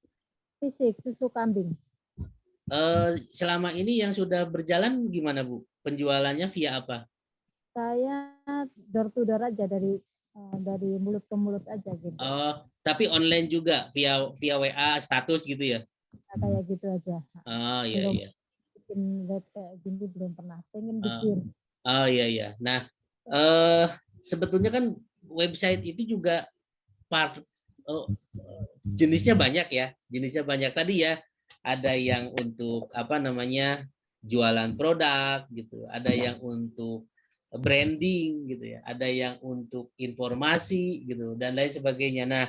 Speaker 4: Fisik, susu kambing.
Speaker 1: Selama ini yang sudah berjalan gimana, Bu? Penjualannya via apa?
Speaker 4: Saya door to door aja, dari mulut ke mulut aja gitu.
Speaker 1: Tapi online juga via WA status gitu ya?
Speaker 4: Kayak gitu aja.
Speaker 1: Iya.
Speaker 4: Bikin web kayak gini belum pernah. Pengen bikin.
Speaker 1: Iya. Nah, sebetulnya kan website itu juga jenisnya banyak ya. Jenisnya banyak tadi ya. Ada yang untuk apa namanya jualan produk gitu, ada yang untuk branding gitu ya, ada yang untuk informasi gitu dan lain sebagainya. Nah,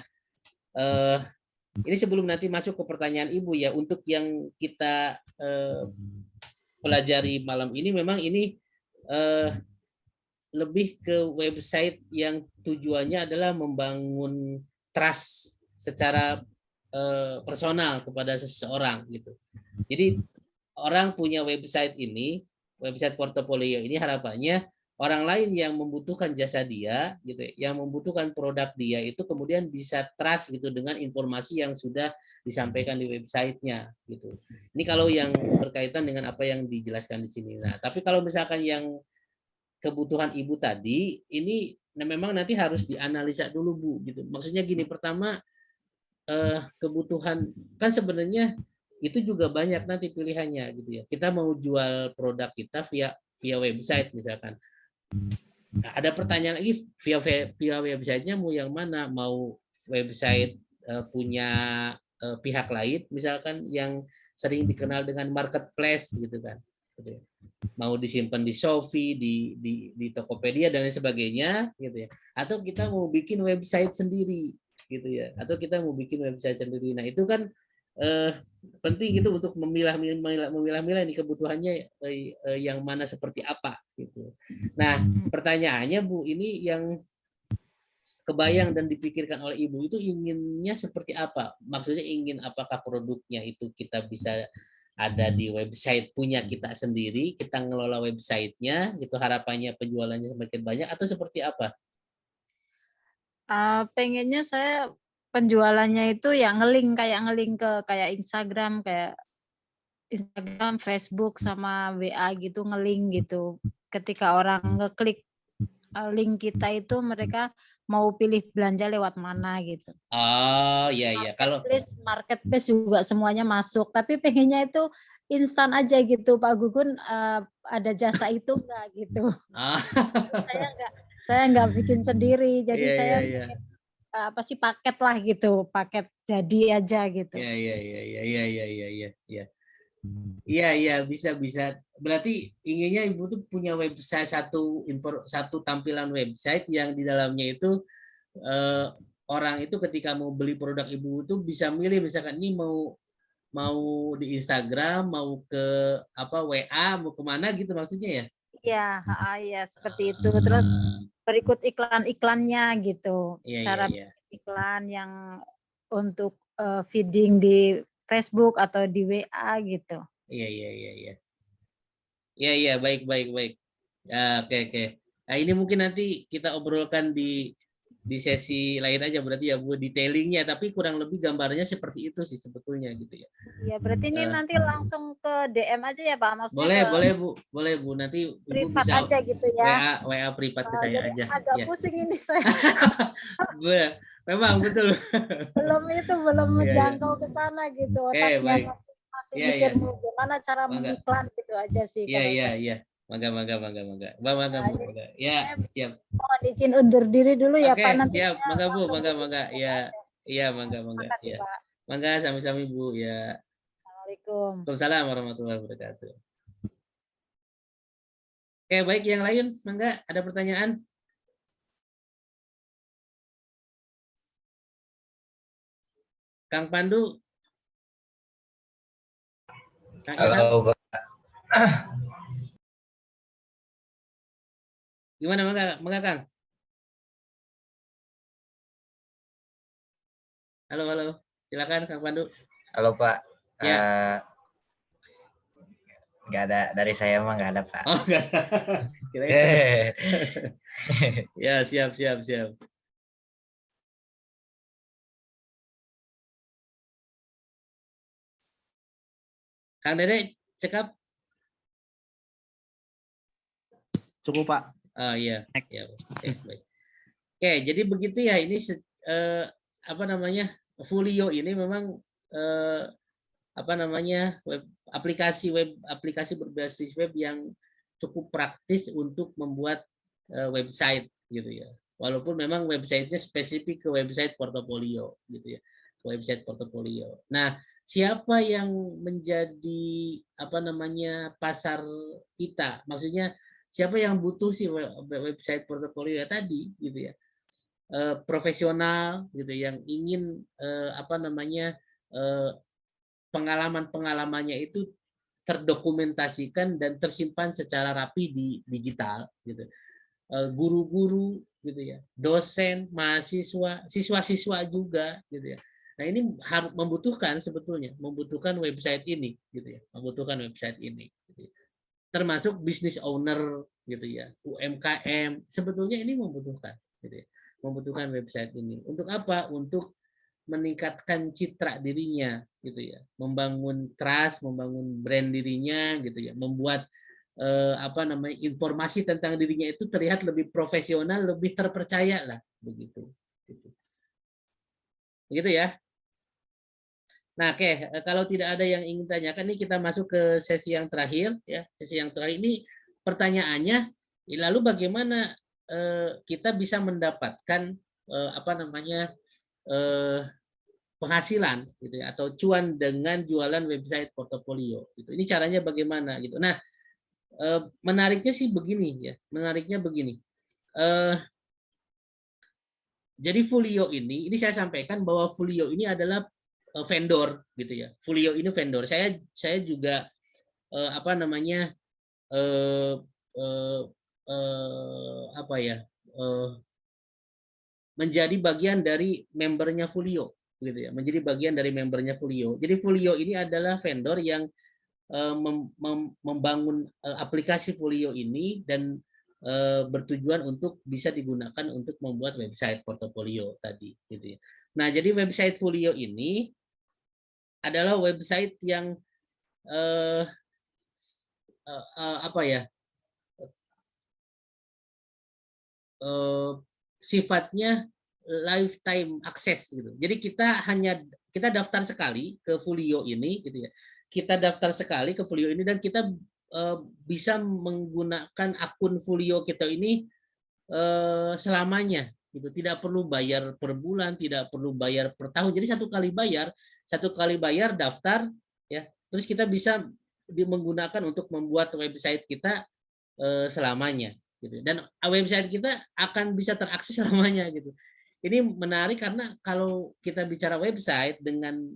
Speaker 1: ini sebelum nanti masuk ke pertanyaan Ibu ya, untuk yang kita pelajari malam ini memang ini lebih ke website yang tujuannya adalah membangun trust secara personal kepada seseorang gitu. Jadi orang punya website ini, website portofolio ini harapannya orang lain yang membutuhkan jasa dia gitu, yang membutuhkan produk dia itu kemudian bisa trust gitu dengan informasi yang sudah disampaikan di websitenya gitu. Ini kalau yang berkaitan dengan apa yang dijelaskan di sini. Nah, tapi kalau misalkan yang kebutuhan Ibu tadi ini memang nanti harus dianalisa dulu, Bu gitu. Maksudnya gini, pertama kebutuhan kan sebenarnya itu juga banyak nanti pilihannya gitu ya. Kita mau jual produk kita via website misalkan. Nah, ada pertanyaan lagi via websitenya mau yang mana? Mau website punya pihak lain misalkan yang sering dikenal dengan marketplace gitu kan. Mau disimpan di Shopee, di Tokopedia dan lain sebagainya gitu ya. Atau kita mau bikin website sendiri gitu ya, atau kita mau bikin website sendiri. Nah itu kan penting gitu untuk memilah-milah nih kebutuhannya yang mana seperti apa gitu. Nah pertanyaannya Bu, ini yang kebayang dan dipikirkan oleh Ibu itu inginnya seperti apa? Maksudnya ingin apakah produknya itu kita bisa ada di website punya kita sendiri, kita ngelola websitenya gitu, harapannya penjualannya semakin banyak atau seperti apa?
Speaker 4: Pengennya saya penjualannya itu ya ngeling ke kayak Instagram, Facebook sama WA gitu, ngeling gitu. Ketika orang ngeklik link kita itu mereka mau pilih belanja lewat mana gitu.
Speaker 1: Oh iya. Kalau
Speaker 4: Marketplace juga semuanya masuk, tapi pengennya itu instan aja gitu, Pak Gugun. Ada jasa itu enggak gitu. Saya nggak bikin sendiri, jadi saya bikin, apa sih, paket lah gitu, paket jadi aja gitu.
Speaker 1: Iya. Iya, bisa. Berarti inginnya Ibu tuh punya website satu tampilan website yang di dalamnya itu orang itu ketika mau beli produk Ibu tuh bisa milih, misalkan ini mau di Instagram, mau ke WA, mau kemana gitu maksudnya ya?
Speaker 4: Iya, seperti itu. Terus berikut iklan-iklannya gitu. Cara iklan yang untuk feeding di Facebook atau di WA gitu.
Speaker 1: Iya. Iya, baik. Oke. Nah, ini mungkin nanti kita obrolkan di sesi lain aja berarti ya Bu, detailingnya, tapi kurang lebih gambarnya seperti itu sih sebetulnya gitu ya.
Speaker 4: Iya, berarti ini nanti langsung ke DM aja ya Pak? Maksudnya
Speaker 1: boleh Bu, nanti Ibu
Speaker 4: privat
Speaker 1: bisa
Speaker 4: aja gitu ya.
Speaker 1: WA privat ke saya aja.
Speaker 4: Agak pusing ini saya.
Speaker 1: Memang betul.
Speaker 4: belum menjangkau ke sana gitu. Otaknya masih mikir gimana cara mengiklan gitu aja sih.
Speaker 1: Iya. Mangga. Ya, siap.
Speaker 4: Mohon izin undur diri dulu ya Pak.
Speaker 1: Nanti siap. Mangga Bu, mangga. Iya, mangga.
Speaker 4: Makasih Pak.
Speaker 1: Mangga, sami-sami Bu ya.
Speaker 4: Assalamualaikum.
Speaker 1: Waalaikumsalam warahmatullahi wabarakatuh. Oke, baik, yang lain, mangga, ada pertanyaan? Kang Pandu.
Speaker 5: Halo, Pak.
Speaker 1: Gimana, mangga Kang? Halo. Silakan Kang Pandu.
Speaker 5: Halo Pak.
Speaker 1: Ya.
Speaker 5: Nggak ada, dari saya mah nggak ada Pak.
Speaker 1: Oh, nggak ada. Ya, siap. Kang Dede, cekap?
Speaker 2: Cukup Pak.
Speaker 1: Oh iya. Ya, baik. Oke, jadi begitu ya, ini Folio ini memang aplikasi berbasis web yang cukup praktis untuk membuat website gitu ya. Walaupun memang websitenya spesifik ke website portofolio gitu ya, website portofolio. Nah, siapa yang menjadi pasar kita? Maksudnya siapa yang butuh sih website portofolio tadi gitu ya? Profesional gitu yang ingin pengalamannya itu terdokumentasikan dan tersimpan secara rapi di digital gitu. Guru-guru gitu ya, dosen, mahasiswa, siswa-siswa juga gitu ya. Nah, ini harus membutuhkan website ini gitu ya, gitu ya. Termasuk business owner gitu ya, UMKM, sebetulnya ini membutuhkan gitu ya. Membutuhkan website ini. Untuk apa? Untuk meningkatkan citra dirinya gitu ya, membangun trust, membangun brand dirinya gitu ya, membuat informasi tentang dirinya itu terlihat lebih profesional, lebih terpercaya lah begitu. Begitu ya. Nah, oke, kalau tidak ada yang ingin tanyakan, ini kita masuk ke sesi yang terakhir ya. Sesi yang terakhir ini pertanyaannya, lalu bagaimana kita bisa mendapatkan penghasilan gitu ya, atau cuan dengan jualan website portofolio gitu. Ini caranya bagaimana gitu. Nah, menariknya begini. Jadi Folio ini saya sampaikan bahwa Folio ini adalah vendor gitu ya. Folio ini vendor. Saya juga menjadi bagian dari membernya Folio gitu ya. Jadi Folio ini adalah vendor yang membangun aplikasi Folio ini dan bertujuan untuk bisa digunakan untuk membuat website portofolio tadi gitu ya. Nah, jadi website Folio ini adalah website yang apa ya? Sifatnya lifetime akses gitu. Jadi kita daftar sekali ke Folio ini gitu ya. Kita daftar sekali ke Folio ini dan kita bisa menggunakan akun Folio kita ini selamanya gitu. Tidak perlu bayar per bulan, tidak perlu bayar per tahun. Jadi satu kali bayar daftar ya. Terus kita bisa menggunakan untuk membuat website kita selamanya gitu. Dan website kita akan bisa terakses selamanya gitu. Ini menarik karena kalau kita bicara website dengan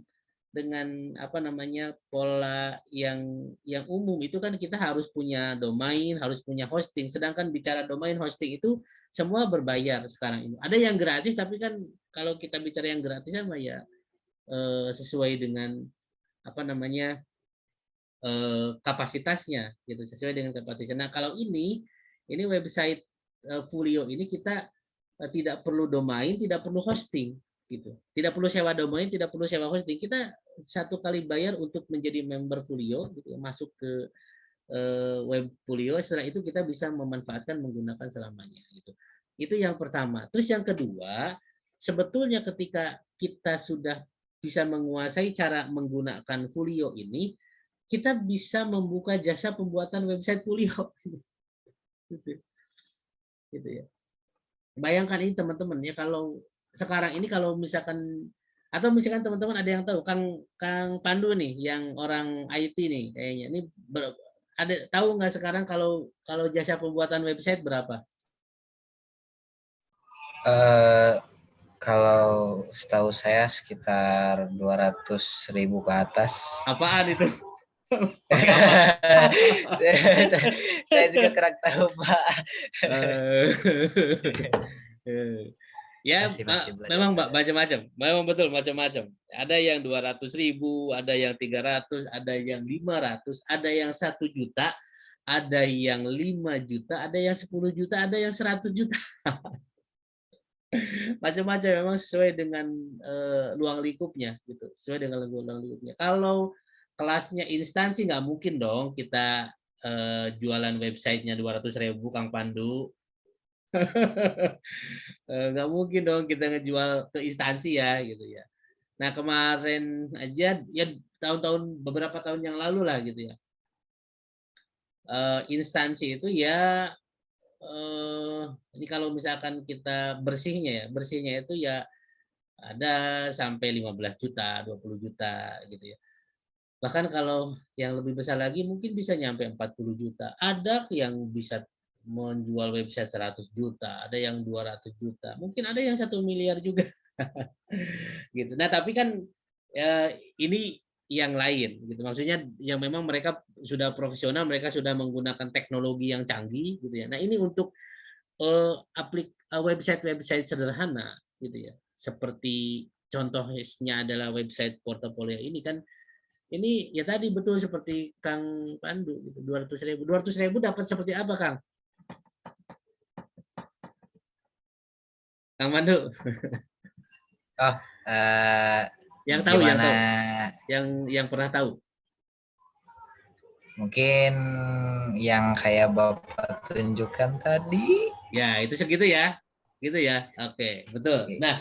Speaker 1: apa namanya pola yang umum itu kan kita harus punya domain, harus punya hosting. Sedangkan bicara domain hosting itu semua berbayar sekarang ini. Ada yang gratis tapi kan kalau kita bicara yang gratis sama ya sesuai dengan apa namanya kapasitasnya gitu, sesuai dengan kapasitasnya. Nah, kalau ini website Folio ini kita tidak perlu domain, tidak perlu hosting gitu. Tidak perlu sewa domain, tidak perlu sewa hosting. Kita satu kali bayar untuk menjadi member Folio gitu, masuk ke web Folio, setelah itu kita bisa memanfaatkan menggunakan selamanya gitu. Itu yang pertama. Terus yang kedua, sebetulnya ketika kita sudah bisa menguasai cara menggunakan Folio ini, kita bisa membuka jasa pembuatan website Folio. Gitu ya. Bayangkan ini teman-teman ya, kalau sekarang ini kalau misalkan atau misalkan teman-teman ada yang tahu Kang Pandu nih yang orang IT nih kayaknya ini ada tahu nggak sekarang kalau jasa pembuatan website berapa?
Speaker 5: Kalau setahu saya sekitar 200.000 ke atas.
Speaker 1: Apaan itu?
Speaker 5: Saya juga kurang tahu, Pak.
Speaker 1: Ya,
Speaker 5: Masih
Speaker 1: memang
Speaker 5: belajar.
Speaker 1: macam-macam. Memang betul macam-macam. Ada yang 200.000, ada yang 300, ada yang 500, ada yang 1 juta, ada yang 5 juta, ada yang 10 juta, ada yang 100 juta. Macam-macam, memang sesuai dengan luang lingkupnya gitu. Sesuai dengan luang lingkupnya. Kalau kelasnya instansi nggak mungkin dong kita jualan websitenya 200.000, Kang Pandu. Nggak mungkin dong kita ngejual ke instansi ya gitu ya. Nah, kemarin aja ya beberapa tahun yang lalu lah gitu ya. Instansi itu ya ini kalau misalkan kita bersihnya itu ya ada sampai 15 juta, 20 juta gitu ya. Bahkan kalau yang lebih besar lagi mungkin bisa nyampe 40 juta. Ada yang bisa menjual website 100 juta, ada yang 200 juta, mungkin ada yang 1 miliar juga. Gitu. Nah, tapi kan ini yang lain gitu. Maksudnya yang memang mereka sudah profesional, mereka sudah menggunakan teknologi yang canggih gitu ya. Nah, ini untuk website sederhana gitu ya. Seperti contohnya adalah website portofolio ini kan. Ini ya tadi betul seperti Kang Pandu gitu, 200.000. 200.000 dapat seperti apa, Kang? Kang Pandu.
Speaker 5: Oh,
Speaker 1: yang tahu,
Speaker 5: gimana?
Speaker 1: Yang pernah tahu.
Speaker 5: Mungkin yang kayak Bapak tunjukkan tadi.
Speaker 1: Ya, itu segitu ya. Gitu ya. Oke, betul. Nah,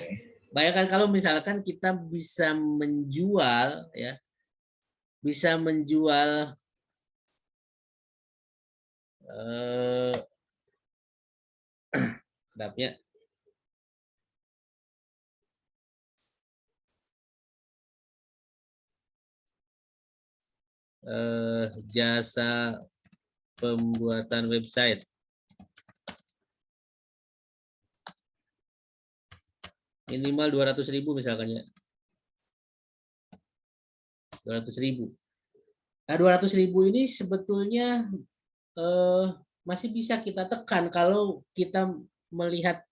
Speaker 1: bayangkan kalau misalkan kita bisa menjual ya, bisa menjual dapnya jasa pembuatan website minimal 200.000 misalkan ya. 200.000. Nah, 200.000 ini sebetulnya masih bisa kita tekan kalau kita melihat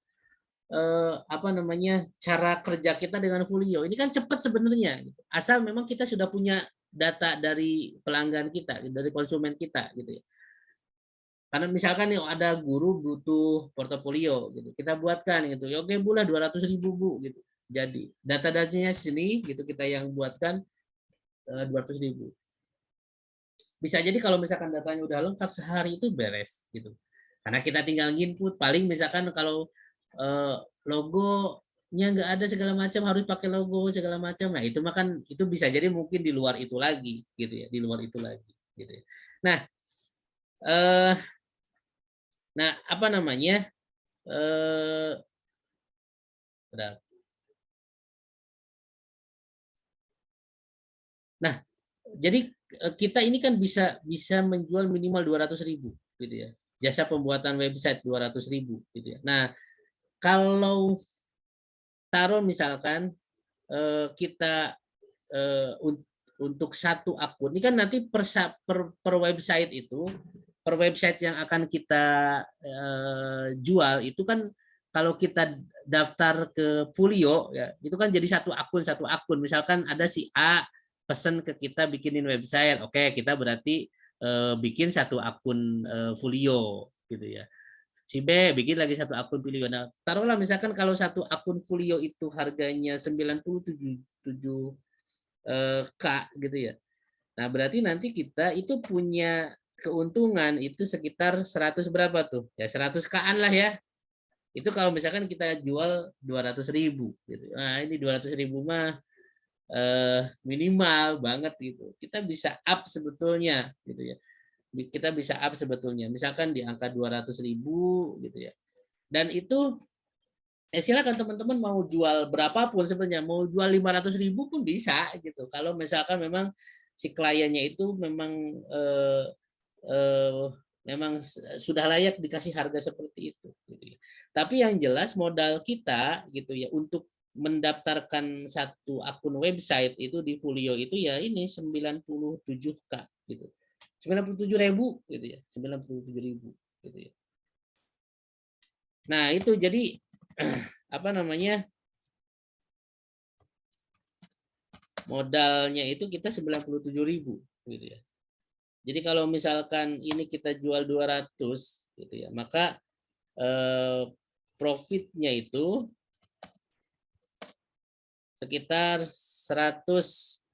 Speaker 1: apa namanya cara kerja kita dengan Folio. Ini kan cepat sebenarnya, asal memang kita sudah punya data dari pelanggan kita, dari konsumen kita, gitu ya. Karena misalkan nih ada guru butuh portofolio, gitu, kita buatkan gitu. Ya, oke Bu lah 200.000 Bu, gitu. jadi data-datanya sini gitu kita yang buatkan 200.000. Bisa jadi kalau misalkan datanya udah lengkap sehari itu beres gitu. Karena kita tinggal input, paling misalkan kalau logonya nggak ada segala macam harus pakai logo segala macam. Nah, itu mah kan itu bisa jadi mungkin di luar itu lagi gitu ya, di luar itu lagi gitu ya. Nah, apa namanya? Nah, jadi kita ini kan bisa menjual minimal 200.000 gitu ya. Jasa pembuatan website 200.000 gitu ya. Nah, kalau taruh misalkan kita untuk satu akun, ini kan nanti per website itu, per website yang akan kita jual itu kan kalau kita daftar ke Folio ya, itu kan jadi satu akun. Misalkan ada si A pesan ke kita bikinin website, oke kita berarti bikin satu akun Folio gitu ya. Si B bikin lagi satu akun Folio. Nah, taruhlah misalkan kalau satu akun Folio itu harganya 97 K gitu ya. Nah, berarti nanti kita itu punya keuntungan itu sekitar 100 berapa tuh? Ya 100 K-an lah ya. Itu kalau misalkan kita jual 200.000 gitu. Nah, ini 200.000 mah minimal banget gitu. Kita bisa up sebetulnya gitu ya. Kita bisa up sebetulnya. Misalkan di angka 200.000 gitu ya. Dan itu silakan teman-teman mau jual berapapun sebenarnya, mau jual 500.000 pun bisa gitu. Kalau misalkan memang si kliennya itu memang memang sudah layak dikasih harga seperti itu gitu ya. Tapi yang jelas modal kita gitu ya untuk mendaftarkan satu akun website itu di Folio itu ya ini 97K gitu. 97.000 gitu ya. 97.000 gitu ya. Nah, itu jadi apa namanya? Modalnya itu kita 97.000 gitu ya. Jadi kalau misalkan ini kita jual 200 gitu ya, maka profitnya itu sekitar 103.000.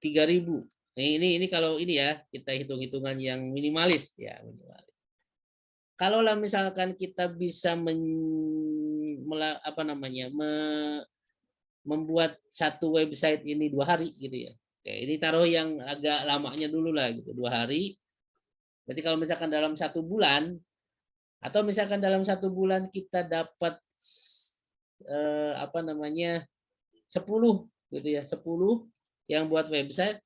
Speaker 1: Ini kalau ini ya, kita hitung-hitungan yang minimalis ya, minimalis. Kalau lah misalkan kita bisa membuat satu website ini 2 hari gitu ya. Oke, ini taruh yang agak lamanya dulu lah gitu, 2 hari. Berarti kalau misalkan dalam 1 bulan atau misalkan dalam 1 bulan kita dapat 10 gitu ya, 10 yang buat website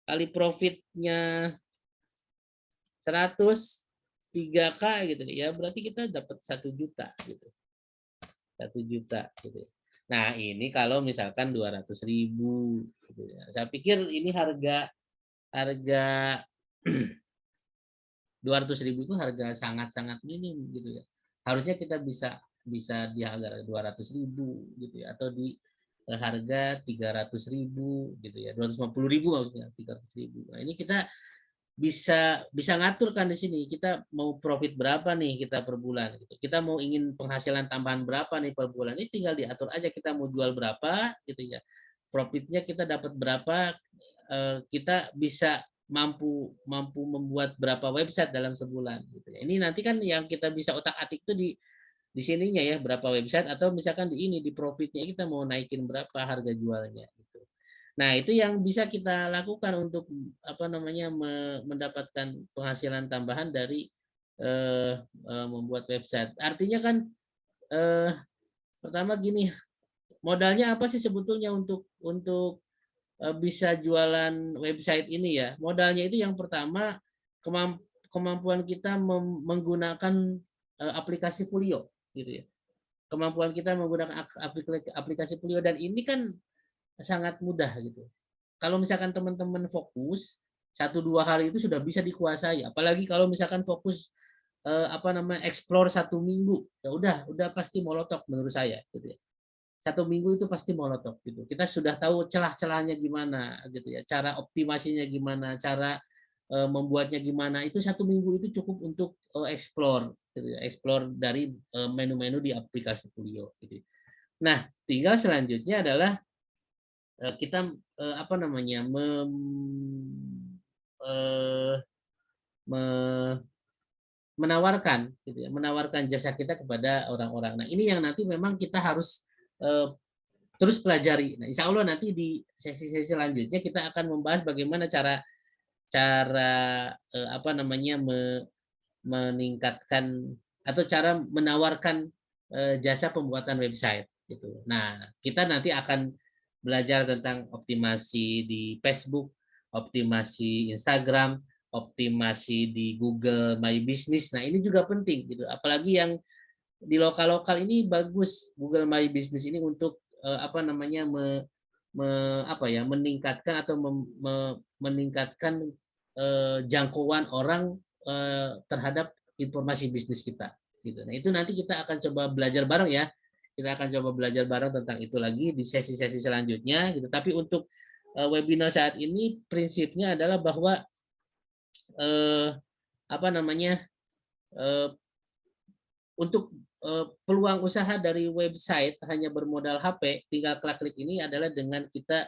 Speaker 1: kali profitnya 100 3K gitu ya, berarti kita dapat 1 juta gitu. 1 juta gitu. Nah, ini kalau misalkan 200.000 gitu ya. Saya pikir ini harga 200.000 itu harga sangat-sangat minim gitu ya. Harusnya kita bisa di harga 200.000 gitu ya, atau di harga 300.000 gitu ya, 250.000 maksudnya, 300.000. Nah, ini kita bisa ngatur kan di sini. Kita mau profit berapa nih kita per bulan gitu. Kita mau ingin penghasilan tambahan berapa nih per bulan. Ini tinggal diatur aja kita mau jual berapa gitu ya. Profitnya kita dapat berapa, kita bisa mampu membuat berapa website dalam sebulan gitu ya. Ini nanti kan yang kita bisa otak-atik itu di sininya ya, berapa website, atau misalkan di profitnya kita mau naikin berapa harga jualnya gitu. Nah, itu yang bisa kita lakukan untuk mendapatkan penghasilan tambahan dari membuat website. Artinya kan pertama gini, modalnya apa sih sebetulnya untuk bisa jualan website ini ya? Modalnya itu yang pertama kemampuan kita menggunakan aplikasi Folio gitu ya. Kemampuan kita menggunakan aplikasi Folio, dan ini kan sangat mudah gitu. Kalau misalkan teman-teman fokus 1-2 hari itu sudah bisa dikuasai. Apalagi kalau misalkan fokus explore 1 minggu, ya udah pasti molotov menurut saya gitu ya. 1 minggu itu pasti molotov gitu. Kita sudah tahu celah-celahnya gimana gitu ya, cara optimasinya gimana, cara membuatnya gimana. Itu 1 minggu itu cukup untuk explore gitu ya, explore dari menu-menu di aplikasi Folio gitu. Nah, tinggal selanjutnya adalah kita menawarkan gitu ya, menawarkan jasa kita kepada orang-orang. Nah, ini yang nanti memang kita harus terus pelajari. Nah, insya Allah nanti di sesi-sesi selanjutnya kita akan membahas bagaimana cara meningkatkan atau cara menawarkan jasa pembuatan website gitu. Nah, kita nanti akan belajar tentang optimasi di Facebook, optimasi Instagram, optimasi di Google My Business. Nah, ini juga penting gitu. Apalagi yang di lokal-lokal ini bagus Google My Business ini untuk meningkatkan atau meningkatkan jangkauan orang terhadap informasi bisnis kita gitu. Nah, itu nanti kita akan coba belajar bareng ya. Kita akan coba belajar bareng tentang itu lagi di sesi-sesi selanjutnya gitu. Tapi untuk webinar saat ini prinsipnya adalah bahwa untuk peluang usaha dari website hanya bermodal HP, tinggal klik-klik ini adalah dengan kita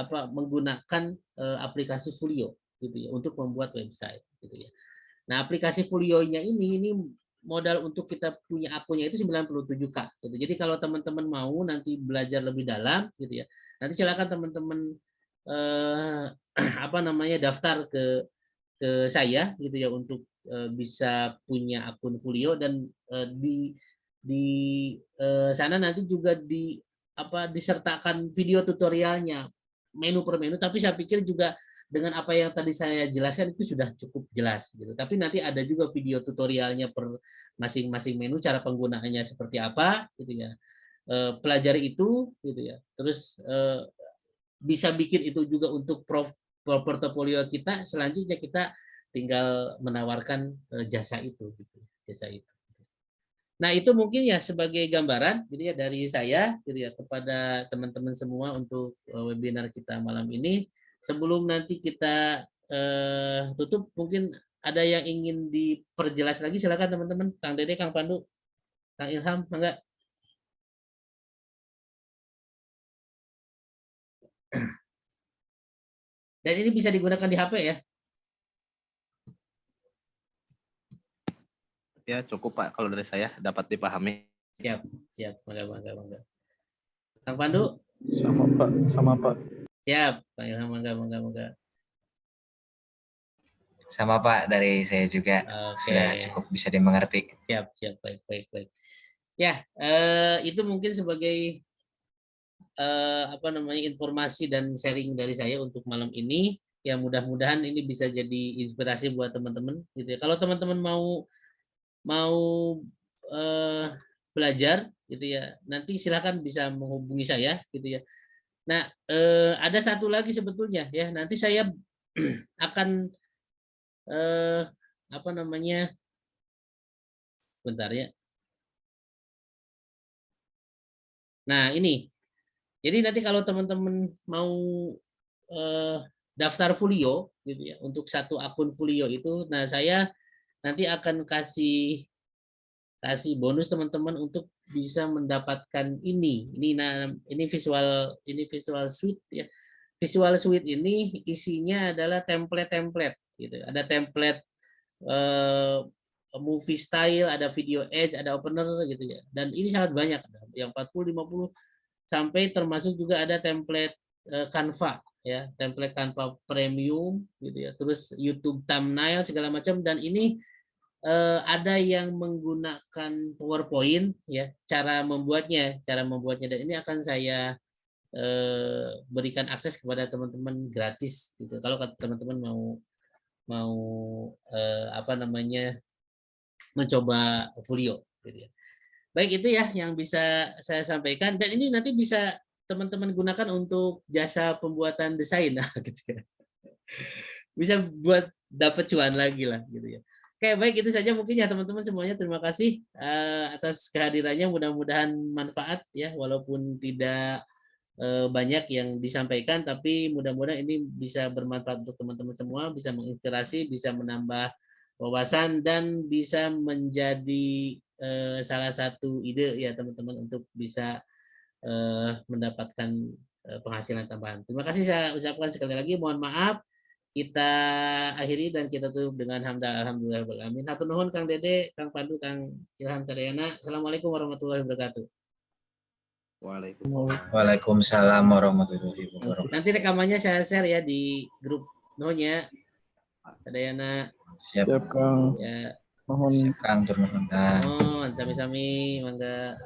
Speaker 1: menggunakan aplikasi Folio gitu ya untuk membuat website gitu ya. Nah, aplikasi Folio-nya ini modal untuk kita punya akunnya itu 97K gitu. Jadi kalau teman-teman mau nanti belajar lebih dalam gitu ya. Nanti silakan teman-teman daftar ke saya gitu ya untuk bisa punya akun Folio dan di sana nanti juga disertakan video tutorialnya menu per menu, tapi saya pikir juga dengan apa yang tadi saya jelaskan itu sudah cukup jelas gitu. Tapi nanti ada juga video tutorialnya per masing-masing menu, cara penggunaannya seperti apa gitu ya. Pelajari itu gitu ya. Terus bisa bikin itu juga untuk portofolio kita. Selanjutnya kita tinggal menawarkan jasa itu gitu. Jasa itu. Nah, itu mungkin ya sebagai gambaran gitu ya dari saya gitu ya kepada teman-teman semua untuk webinar kita malam ini. Sebelum nanti kita tutup, mungkin ada yang ingin diperjelas lagi, silakan teman-teman. Kang Dede, Kang Pandu, Kang Ilham, enggak? Dan ini bisa digunakan di HP ya?
Speaker 2: Ya cukup Pak, kalau dari saya dapat dipahami.
Speaker 1: Siap, siap, mangga. Kang Pandu?
Speaker 6: Sama Pak.
Speaker 1: Siap, Kang Ilham, mangga.
Speaker 5: Sama Pak, dari saya juga sudah cukup bisa dimengerti.
Speaker 1: Siap, baik. Ya, itu mungkin sebagai informasi dan sharing dari saya untuk malam ini. Ya mudah-mudahan ini bisa jadi inspirasi buat teman-teman gitu ya. Kalau teman-teman mau belajar gitu ya, nanti silakan bisa menghubungi saya gitu ya. Nah, ada satu lagi sebetulnya ya, nanti saya akan bentar ya. Nah, ini. Jadi nanti kalau teman-teman mau daftar Folio gitu ya, untuk satu akun Folio itu, nah saya nanti akan kasih bonus teman-teman untuk bisa mendapatkan ini. Ini visual suite ya. Visual suite ini isinya adalah template gitu. Ada template movie style, ada video edge, ada opener gitu ya. Dan ini sangat banyak, yang 40, 50 sampai termasuk juga ada template Canva ya, template Canva premium gitu ya. Terus YouTube thumbnail segala macam, dan ini ada yang menggunakan PowerPoint ya, cara membuatnya dan ini akan saya berikan akses kepada teman-teman gratis gitu. Kalau teman-teman mau mencoba Folio gitu ya. Baik, itu ya yang bisa saya sampaikan, dan ini nanti bisa teman-teman gunakan untuk jasa pembuatan desain gitu ya. Bisa buat dapat cuan lagi lah gitu ya. Oke, baik, itu saja mungkin ya teman-teman semuanya. Terima kasih atas kehadirannya, mudah-mudahan manfaat ya, walaupun tidak banyak yang disampaikan, tapi mudah-mudahan ini bisa bermanfaat untuk teman-teman semua, bisa menginspirasi, bisa menambah wawasan, dan bisa menjadi salah satu ide ya teman-teman untuk bisa mendapatkan penghasilan tambahan. Terima kasih saya ucapkan sekali lagi. Mohon maaf. Kita akhiri dan kita tutup dengan hamdalah alhamdulillah alamin. Hatur nuhun Kang Dede, Kang Pandu, Kang Ilham Caryana. Assalamualaikum warahmatullahi wabarakatuh.
Speaker 5: Waalaikumsalam warahmatullahi wabarakatuh.
Speaker 1: Nanti rekamannya saya share ya di grup Nonya. Caryana.
Speaker 5: Siap.
Speaker 6: Siap Kang.
Speaker 1: Ya.
Speaker 6: Mohon
Speaker 5: Siap Kang, tur nuhun.
Speaker 1: Oh, sami-sami, mangga.